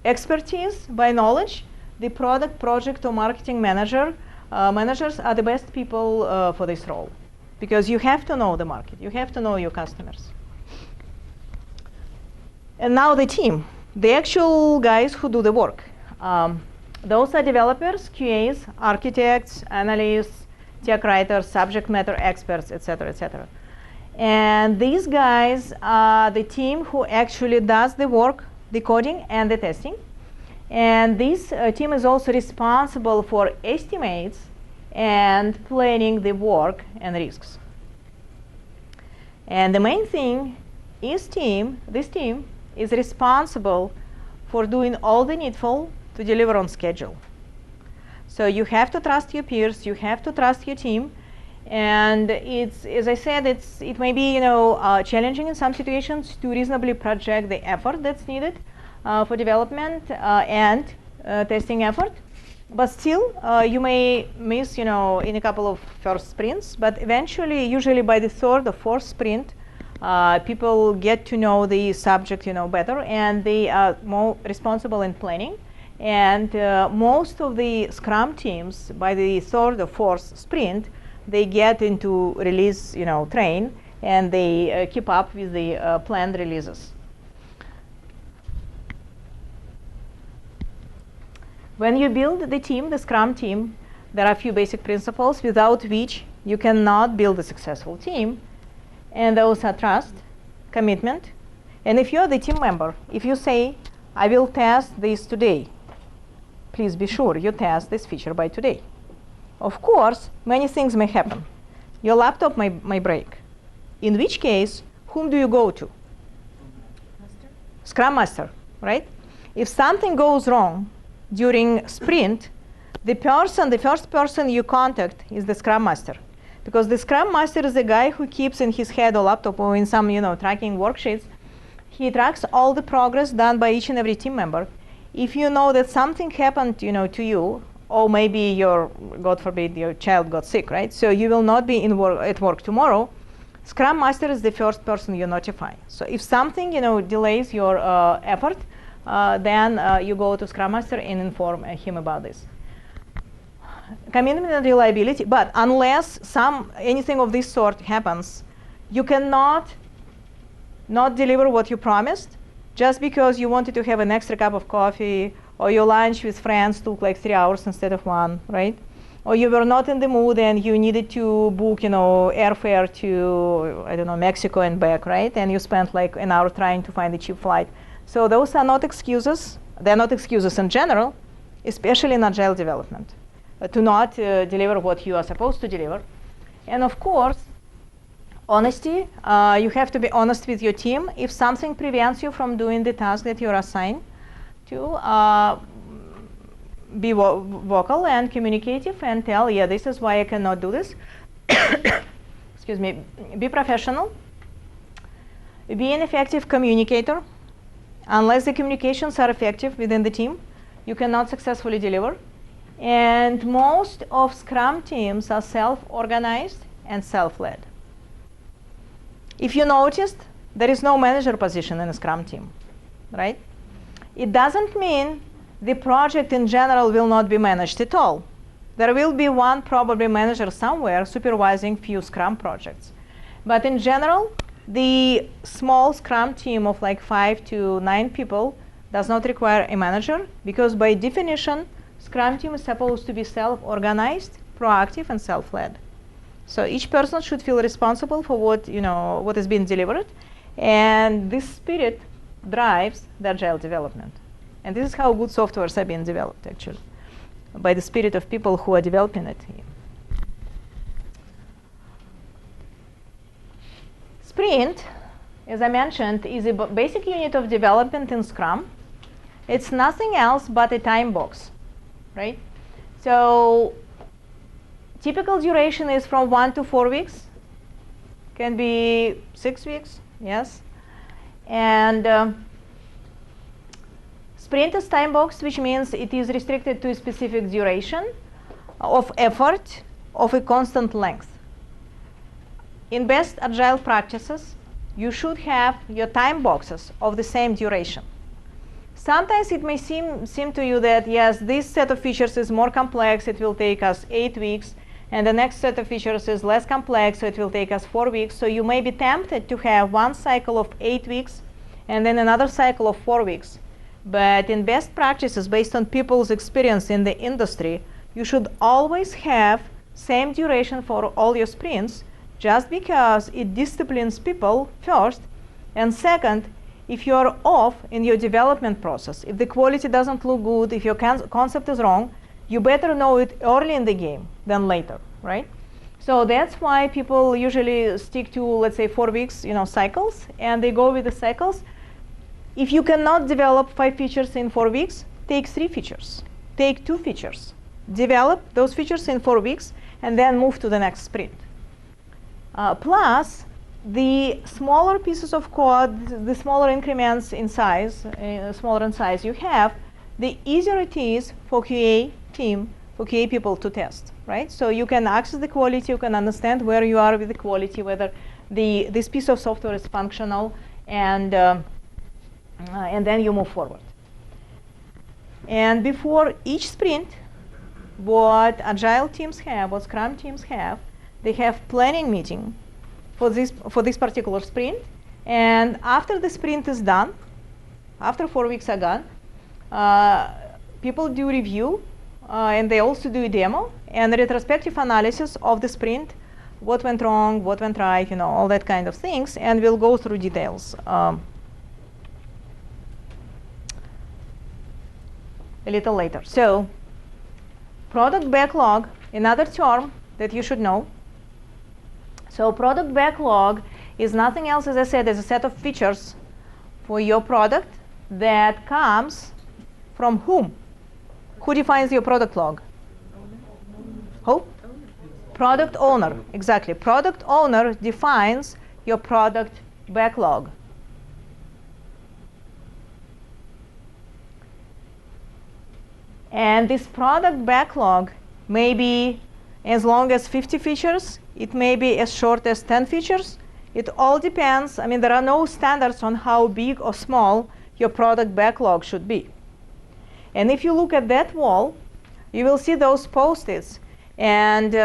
expertise, by knowledge, the product, project, or marketing managers are the best people for this role, because you have to know the market, you have to know your customers. And now the team, the actual guys who do the work. Those are developers, QAs, architects, analysts, tech writers, subject matter experts, etc., etc. And these guys are the team who actually does the work, the coding and the testing. And this team is also responsible for estimates and planning the work and risks. And the main thing is this team is responsible for doing all the needful to deliver on schedule. So you have to trust your peers, you have to trust your team, and it's, as I said, it may be challenging in some situations to reasonably project the effort that's needed for development and testing effort, but still you may miss in a couple of first sprints, but eventually, usually by the third or fourth sprint, people get to know the subject better, and they are more responsible in planning. And most of the Scrum teams, by the third or fourth sprint, they get into release train, and they keep up with the planned releases. When you build the team, the Scrum team, there are a few basic principles without which you cannot build a successful team. And those are trust, commitment. And if you're the team member, if you say, I will test this today, please be sure you test this feature by today. Of course, many things may happen. Your laptop may break. In which case, whom do you go to? Scrum Master, right? If something goes wrong during sprint, the first person you contact is the Scrum Master. Because the Scrum Master is the guy who keeps in his head or laptop or in some tracking worksheets, he tracks all the progress done by each and every team member. If you know that something happened to you, or maybe your, God forbid, your child got sick, right? So you will not be at work tomorrow. Scrum Master is the first person you notify. So if something delays your effort, then you go to Scrum Master and inform him about this. Commitment and reliability, but unless anything of this sort happens, you cannot not deliver what you promised just because you wanted to have an extra cup of coffee, or your lunch with friends took like 3 hours instead of 1, right? Or you were not in the mood and you needed to book airfare to, I don't know, Mexico and back, right? And you spent like an hour trying to find a cheap flight. So those are not excuses. They're not excuses in general, especially in Agile development, to not deliver what you are supposed to deliver. And of course, honesty. You have to be honest with your team. If something prevents you from doing the task that you're assigned to, be vocal and communicative and tell, yeah, this is why I cannot do this. Excuse me. Be professional. Be an effective communicator. Unless the communications are effective within the team, you cannot successfully deliver. And most of Scrum teams are self-organized and self-led. If you noticed, there is no manager position in a Scrum team, right? It doesn't mean the project in general will not be managed at all. There will be one probably manager somewhere supervising few Scrum projects. But in general, the small Scrum team of like 5 to 9 people does not require a manager, because by definition, Scrum team is supposed to be self-organized, proactive, and self-led. So each person should feel responsible for what is being delivered, and this spirit drives the Agile development. And this is how good softwares are being developed, actually, by the spirit of people who are developing it. Sprint, as I mentioned, is a basic unit of development in Scrum. It's nothing else but a time box, right? So typical duration is from 1 to 4 weeks. Can be 6 weeks, yes. And sprint is time box, which means it is restricted to a specific duration of effort of a constant length. In best Agile practices, you should have your time boxes of the same duration. Sometimes it may seem to you that, yes, this set of features is more complex, it will take us 8 weeks, and the next set of features is less complex, so it will take us 4 weeks. So you may be tempted to have one cycle of 8 weeks and then another cycle of 4 weeks. But in best practices, based on people's experience in the industry, you should always have same duration for all your sprints, just because it disciplines people first, and second, if you're off in your development process, if the quality doesn't look good, if your concept is wrong, you better know it early in the game than later, right? So that's why people usually stick to, let's say, 4 weeks, cycles, and they go with the cycles. If you cannot develop 5 features in 4 weeks, take 3 features, take 2 features, develop those features in 4 weeks, and then move to the next sprint. Plus, the smaller pieces of code, the smaller increments in size, smaller in size you have, the easier it is for QA team, for QA people to test, right? So you can access the quality, you can understand where you are with the quality, whether this piece of software is functional, and then you move forward. And before each sprint, what Agile teams have, what Scrum teams have, they have planning meeting for this particular sprint. And after the sprint is done, after 4 weeks are gone, people do review, and they also do a demo and a retrospective analysis of the sprint, what went wrong, what went right, all that kind of things, and we'll go through details a little later. So, product backlog, another term that you should know. So product backlog is nothing else, as I said, as a set of features for your product that comes from whom? Who defines your product log? Who? Product owner, exactly. Product owner defines your product backlog. And this product backlog may be as long as 50 features. It may be as short as 10 features. It all depends. I mean, there are no standards on how big or small your product backlog should be. And if you look at that wall, you will see those post-its. And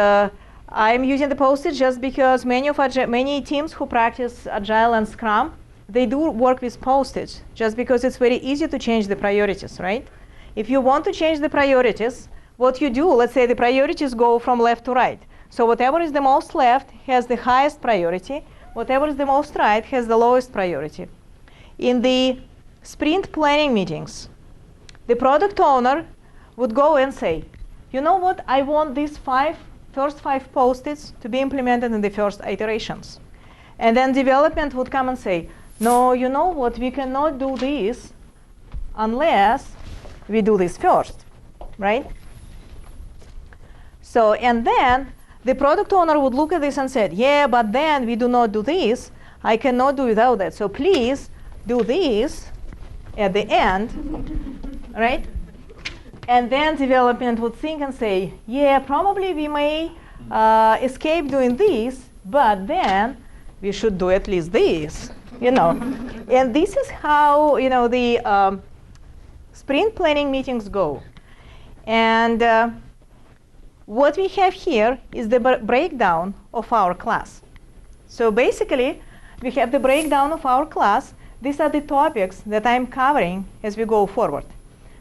I'm using the post-its just because many teams who practice Agile and Scrum, they do work with post-its, just because it's very easy to change the priorities, right? If you want to change the priorities, what you do, let's say the priorities go from left to right. So whatever is the most left has the highest priority. Whatever is the most right has the lowest priority. In the sprint planning meetings, the product owner would go and say, you know what, I want these first five post-its to be implemented in the first iterations. And then development would come and say, no, you know what, we cannot do this unless we do this first, right? So, and then the product owner would look at this and said, yeah, but then we do not do this. I cannot do without that. So please do this at the end, right? And then development would think and say, yeah, probably we may escape doing this, but then we should do at least this, And this is how, the sprint planning meetings go. And what we have here is the breakdown of our class. So basically, we have the breakdown of our class. These are the topics that I'm covering as we go forward.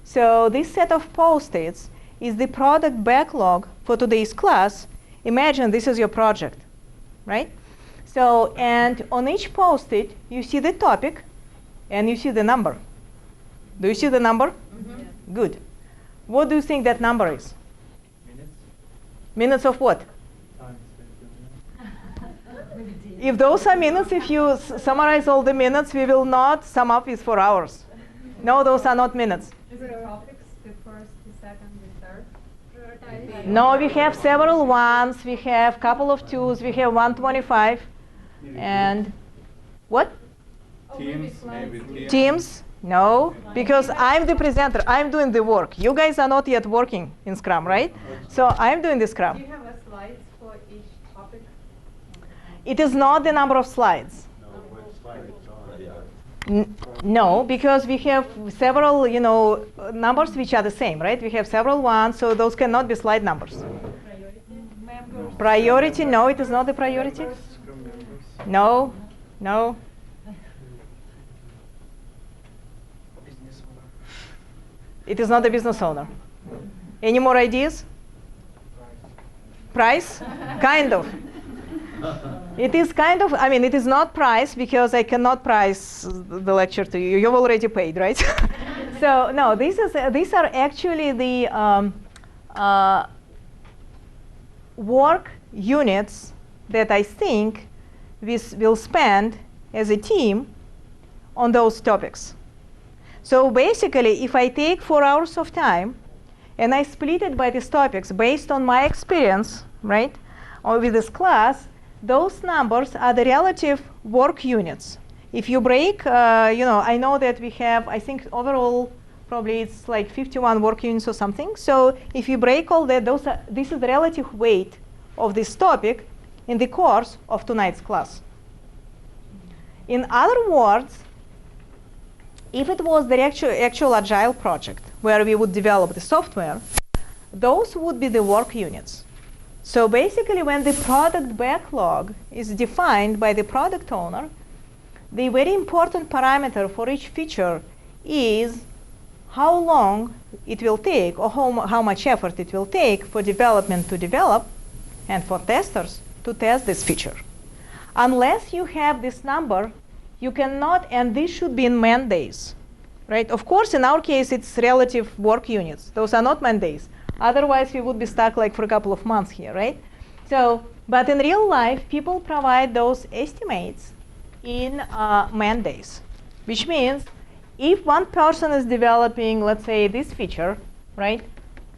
So this set of post-its is the product backlog for today's class. Imagine this is your project, right? So, and on each post-it, you see the topic, and you see the number. Do you see the number? Mm-hmm. Good. What do you think that number is? Minutes of what? If those are minutes, if you summarize all the minutes, we will not sum up with 4 hours. No, those are not minutes. Is it topics, the first, the second, the third? No, we have several ones. We have a couple of twos. We have 125. And what? Teams, maybe teams. Teams? No, because I'm the presenter. I'm doing the work. You guys are not yet working in Scrum, right? So I'm doing the Scrum. Do you have a slides for each topic? It is not the number of slides. No, what slide it's on. No, because we have several, numbers which are the same, right? We have several ones, so those cannot be slide numbers. Priority? No, it is not the priority. No, no. It is not the business owner. Any more ideas? Price? Kind of. It is kind of, it is not price because I cannot price the lecture to you. You've already paid, right? So no, these are actually the work units that I think we will spend as a team on those topics. So basically, if I take 4 hours of time and I split it by these topics based on my experience, right, or with this class, those numbers are the relative work units. If you break, I know that we have, I think overall, probably it's like 51 work units or something. So if you break all that, this is the relative weight of this topic in the course of tonight's class. In other words, if it was the actual Agile project where we would develop the software, those would be the work units. So basically, when the product backlog is defined by the product owner, the very important parameter for each feature is how long it will take or how much effort it will take for development to develop and for testers to test this feature. Unless you have this number, you cannot, and this should be in man days, right? Of course, in our case, it's relative work units. Those are not man days. Otherwise, we would be stuck like for a couple of months here, right? So, but in real life, people provide those estimates in man days, which means if one person is developing, let's say, this feature, right,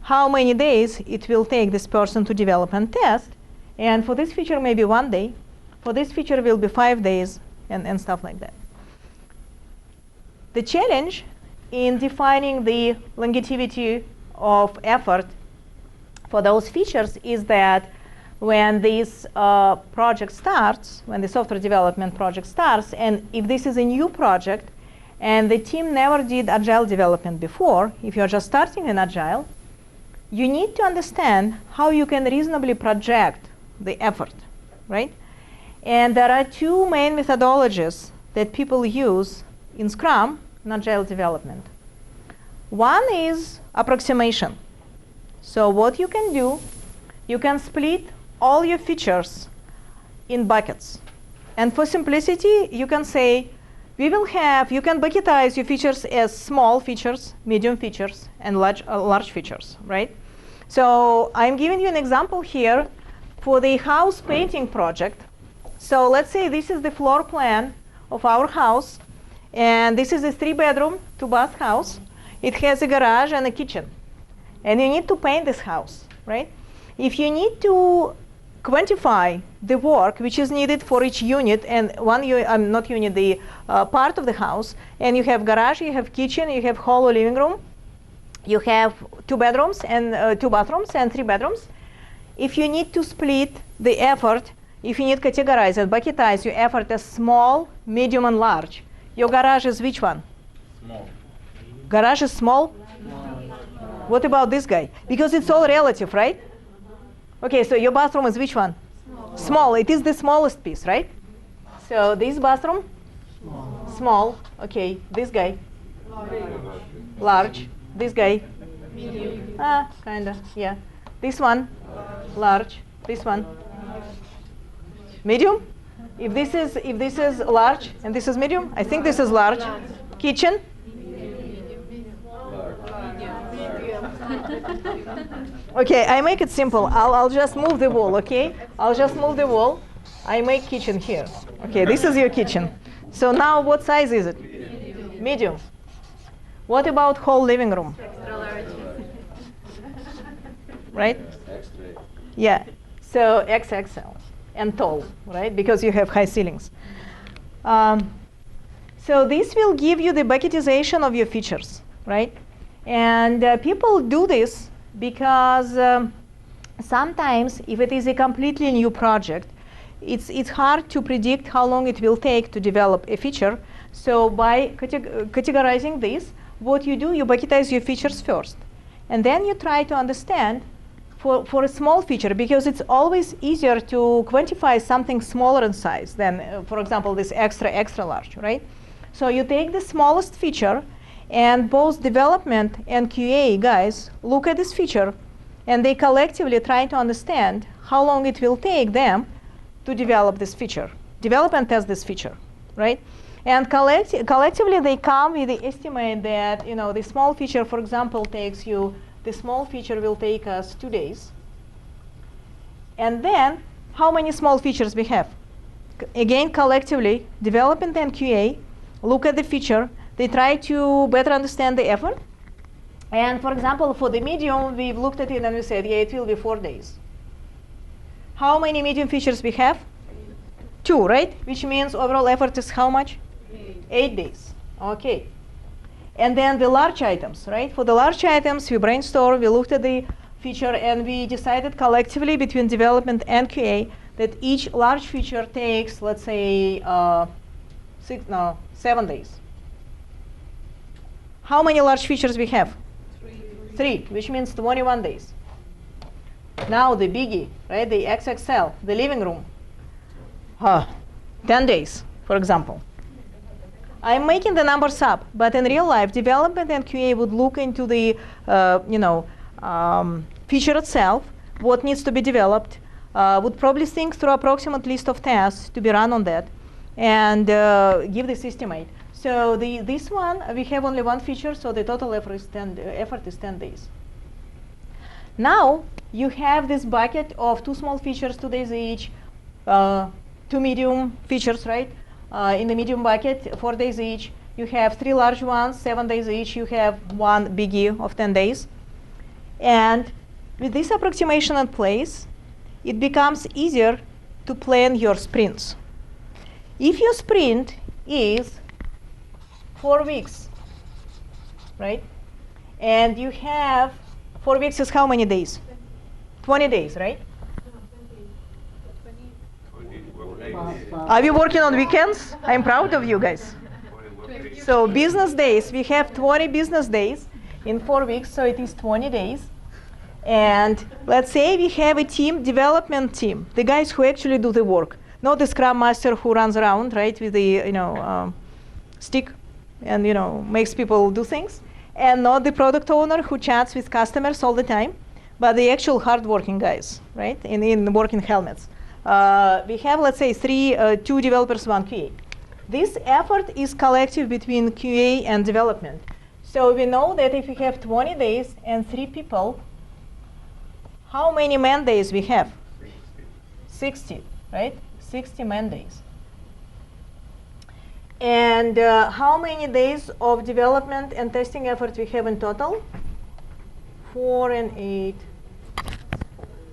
how many days it will take this person to develop and test. And for this feature, maybe 1 day. For this feature, will be 5 days, and stuff like that. The challenge in defining the longevity of effort for those features is that when this project starts, when the software development project starts, and if this is a new project and the team never did Agile development before, if you're just starting in Agile, you need to understand how you can reasonably project the effort, right? And there are 2 main methodologies that people use in Scrum in Agile development. One is approximation. So what you can do, you can split all your features in buckets. And for simplicity, you can say, you can bucketize your features as small features, medium features, and large features, right? So I'm giving you an example here for the house painting project. So let's say this is the floor plan of our house, and this is a 3-bedroom, 2-bath house. It has a garage and a kitchen. And you need to paint this house, right? If you need to quantify the work which is needed for each unit, and the part of the house, and you have garage, you have kitchen, you have hall or living room, you have 2 bedrooms and 2 bathrooms and 3 bedrooms. If you need to split the effort, if you need to categorize and bucketize your effort as small, medium, and large, your garage is which one? Small. Garage is small? What about this guy? Because it's all relative, right? Okay, so your bathroom is which one? Small. It is the smallest piece, right? So this bathroom? Small. Okay, this guy? Large. This guy? Medium. Kinda, yeah. This one? Large. This one? Medium? If this is large and this is medium, I think this is large. Kitchen? Okay, I make it simple. I'll just move the wall, okay? I'll just move the wall. I make kitchen here. Okay, this is your kitchen. So now what size is it? Medium. What about whole living room? Extra large. Right? Extra. Yeah. So XXL and tall, right? Because you have high ceilings. So this will give you the bucketization of your features, right? And people do this because sometimes if it is a completely new project, it's hard to predict how long it will take to develop a feature. And if you have a feature which is So by categorizing this, what you do, you bucketize your features first. And then you try to understand for a small feature, because it's always easier to quantify something smaller in size than, for example, this extra large, right? So you take the smallest feature, and both development and QA guys look at this feature, and they collectively try to understand how long it will take them to develop this feature, develop and test this feature, right? And collectively they come with the estimate that, the small feature, for example, the small feature will take us 2 days. And then, how many small features we have? Again, collectively, development and QA look at the feature. They try to better understand the effort. And for example, for the medium, we've looked at it and we said, yeah, it will be 4 days. How many medium features we have? 2, right? Which means overall effort is how much? 8 days. Okay. And then the large items, right? For the large items, we brainstormed, we looked at the feature, and we decided collectively between development and QA that each large feature takes, let's say, 7 days. How many large features we have? 3, which means 21 days. Now the biggie, right? The XXL, the living room. 10 days, for example. I'm making the numbers up, but in real life, development and QA would look into the, feature itself, what needs to be developed, would probably think through approximate list of tasks to be run on that, and give this estimate. So this one, we have only one feature, so the total effort is 10 days. Now, you have this bucket of 2 small features, 2 days each, 2 medium features, right? In the medium bucket, 4 days each. You have 3 large ones, 7 days each. You have 1 biggie of 10 days. And with this approximation in place, it becomes easier to plan your sprints. If your sprint is 4 weeks, right? And you have 4 weeks is how many days? 20 days, right? Are we working on weekends? I'm proud of you guys. So business days, we have 20 business days in 4 weeks, so it is 20 days. And let's say we have a team, development team, the guys who actually do the work, not the Scrum Master who runs around, right, with the stick and makes people do things, and not the product owner who chats with customers all the time, but the actual hardworking guys, right, in working helmets. We have, let's say, 2 developers, 1 QA. This effort is collective between QA and development. So we know that if we have 20 days and 3 people, how many man days we have? 60, right? 60 man days. And how many days of development and testing effort we have in total? 4 and 8,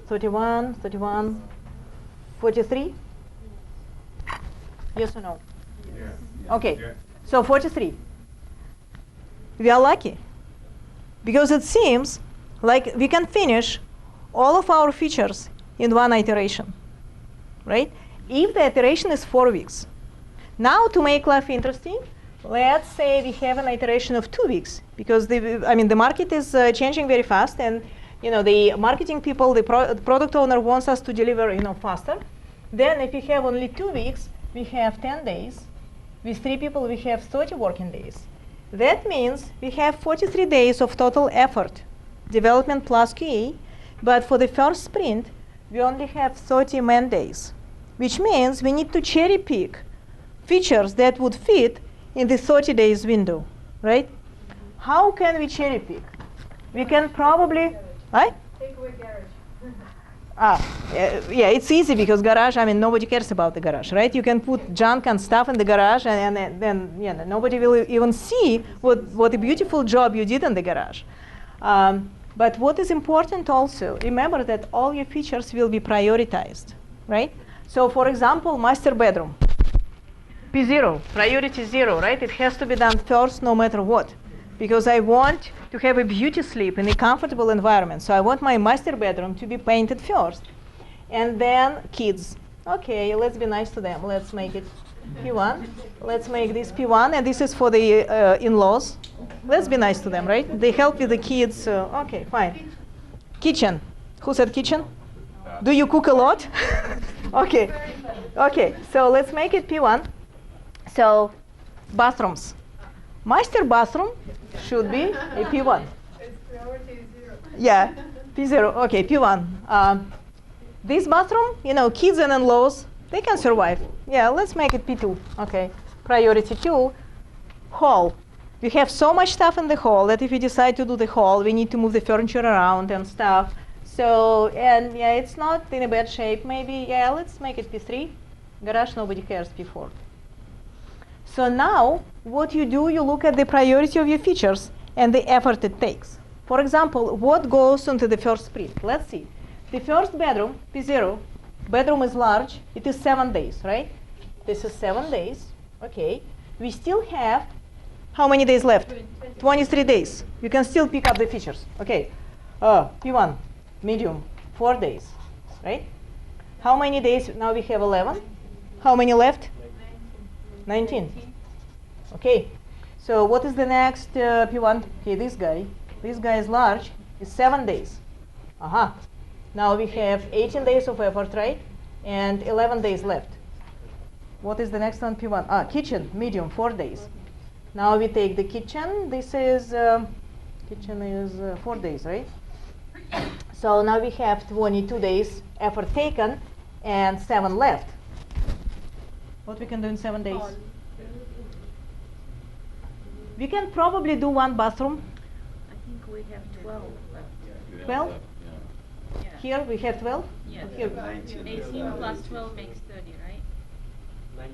31, 43? Yes or no? Yeah. Okay, yeah. So 43. We are lucky, because it seems like we can finish all of our features in 1 iteration, right? If the iteration is 4 weeks. Now, to make life interesting, let's say we have an iteration of 2 weeks, because the market is changing very fast, and the marketing people, the product owner wants us to deliver faster. Then if we have only 2 weeks, we have 10 days. With 3 people, we have 30 working days. That means we have 43 days of total effort, development plus QA, but for the first sprint, we only have 30 man days, which means we need to cherry pick features that would fit in the 30 days window, right? How can we cherry pick? We can probably, right? Take away garage. Yeah, it's easy because garage, nobody cares about the garage, right? You can put junk and stuff in the garage, and then nobody will even see what a beautiful job you did in the garage. But what is important also, remember that all your features will be prioritized, right? So for example, master bedroom, P0, priority 0, right? It has to be done first no matter what, because I want to have a beauty sleep in a comfortable environment. So I want my master bedroom to be painted first. And then kids. Okay, let's be nice to them. Let's make it P1. Let's make this P1, and this is for the in-laws. Let's be nice to them, right? They help with the kids. Okay, fine. Kitchen. Who said kitchen? Do you cook a lot? Okay. Okay, so let's make it P1. So, bathrooms. Master bathroom should be a P1. Its priority is 0. Yeah, P0. Okay, P1. This bathroom, you know, kids and in-laws, they can survive. Yeah, let's make it P2. Okay, priority 2. Hall. We have so much stuff in the hall that if we decide to do the hall, we need to move the furniture around and stuff. So, and yeah, it's not in a bad shape. Maybe, yeah, let's make it P3. Garage, nobody cares, P4. So now, what you do, you look at the priority of your features and the effort it takes. For example, what goes into the first sprint? Let's see. The first bedroom, P0, bedroom is large. It is 7 days, right? This is 7 days. Okay. We still have how many days left? 23 days. You can still pick up the features. Okay. P1, medium, 4 days, right? How many days? Now we have 11. How many left? 19. Okay. So what is the next P1? Okay, this guy. This guy is large. It's 7 days. Aha. Now we have 18 days of effort, right? And 11 days left. What is the next one? P1. Kitchen, medium, 4 days. Now we take the kitchen. This is, kitchen is 4 days, right? So now we have 22 days effort taken and 7 left. What we can do in 7 days? We can probably do 1 bathroom. I think we have 12 left. 12? Yeah. Here we have 12? Yes. Here. 18 plus 12 makes 30, right?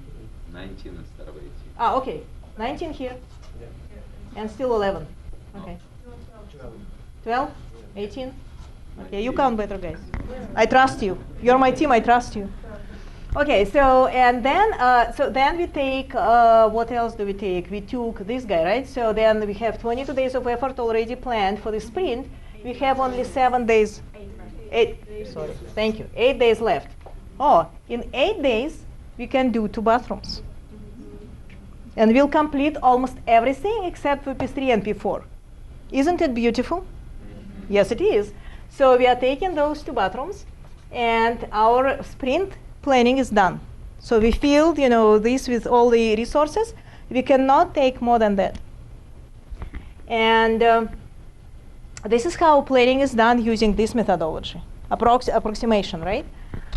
19 instead of 18. Okay. 19 here. And still 11. Okay. 12? 18? Okay, you count better, guys. I trust you. You're my team, I trust you. Okay, so and then then we take what else do we take? We took this guy, right? So then we have 22 days of effort already planned for the sprint. We have only 7 days. 8. Sorry, thank you. 8 days left. Oh, in 8 days we can do 2 bathrooms, and we'll complete almost everything except for P3 and P4. Isn't it beautiful? Yes, it is. So we are taking those 2 bathrooms, and our sprint planning is done. So we filled, you know, this with all the resources. We cannot take more than that. And this is how planning is done using this methodology, approximation, right?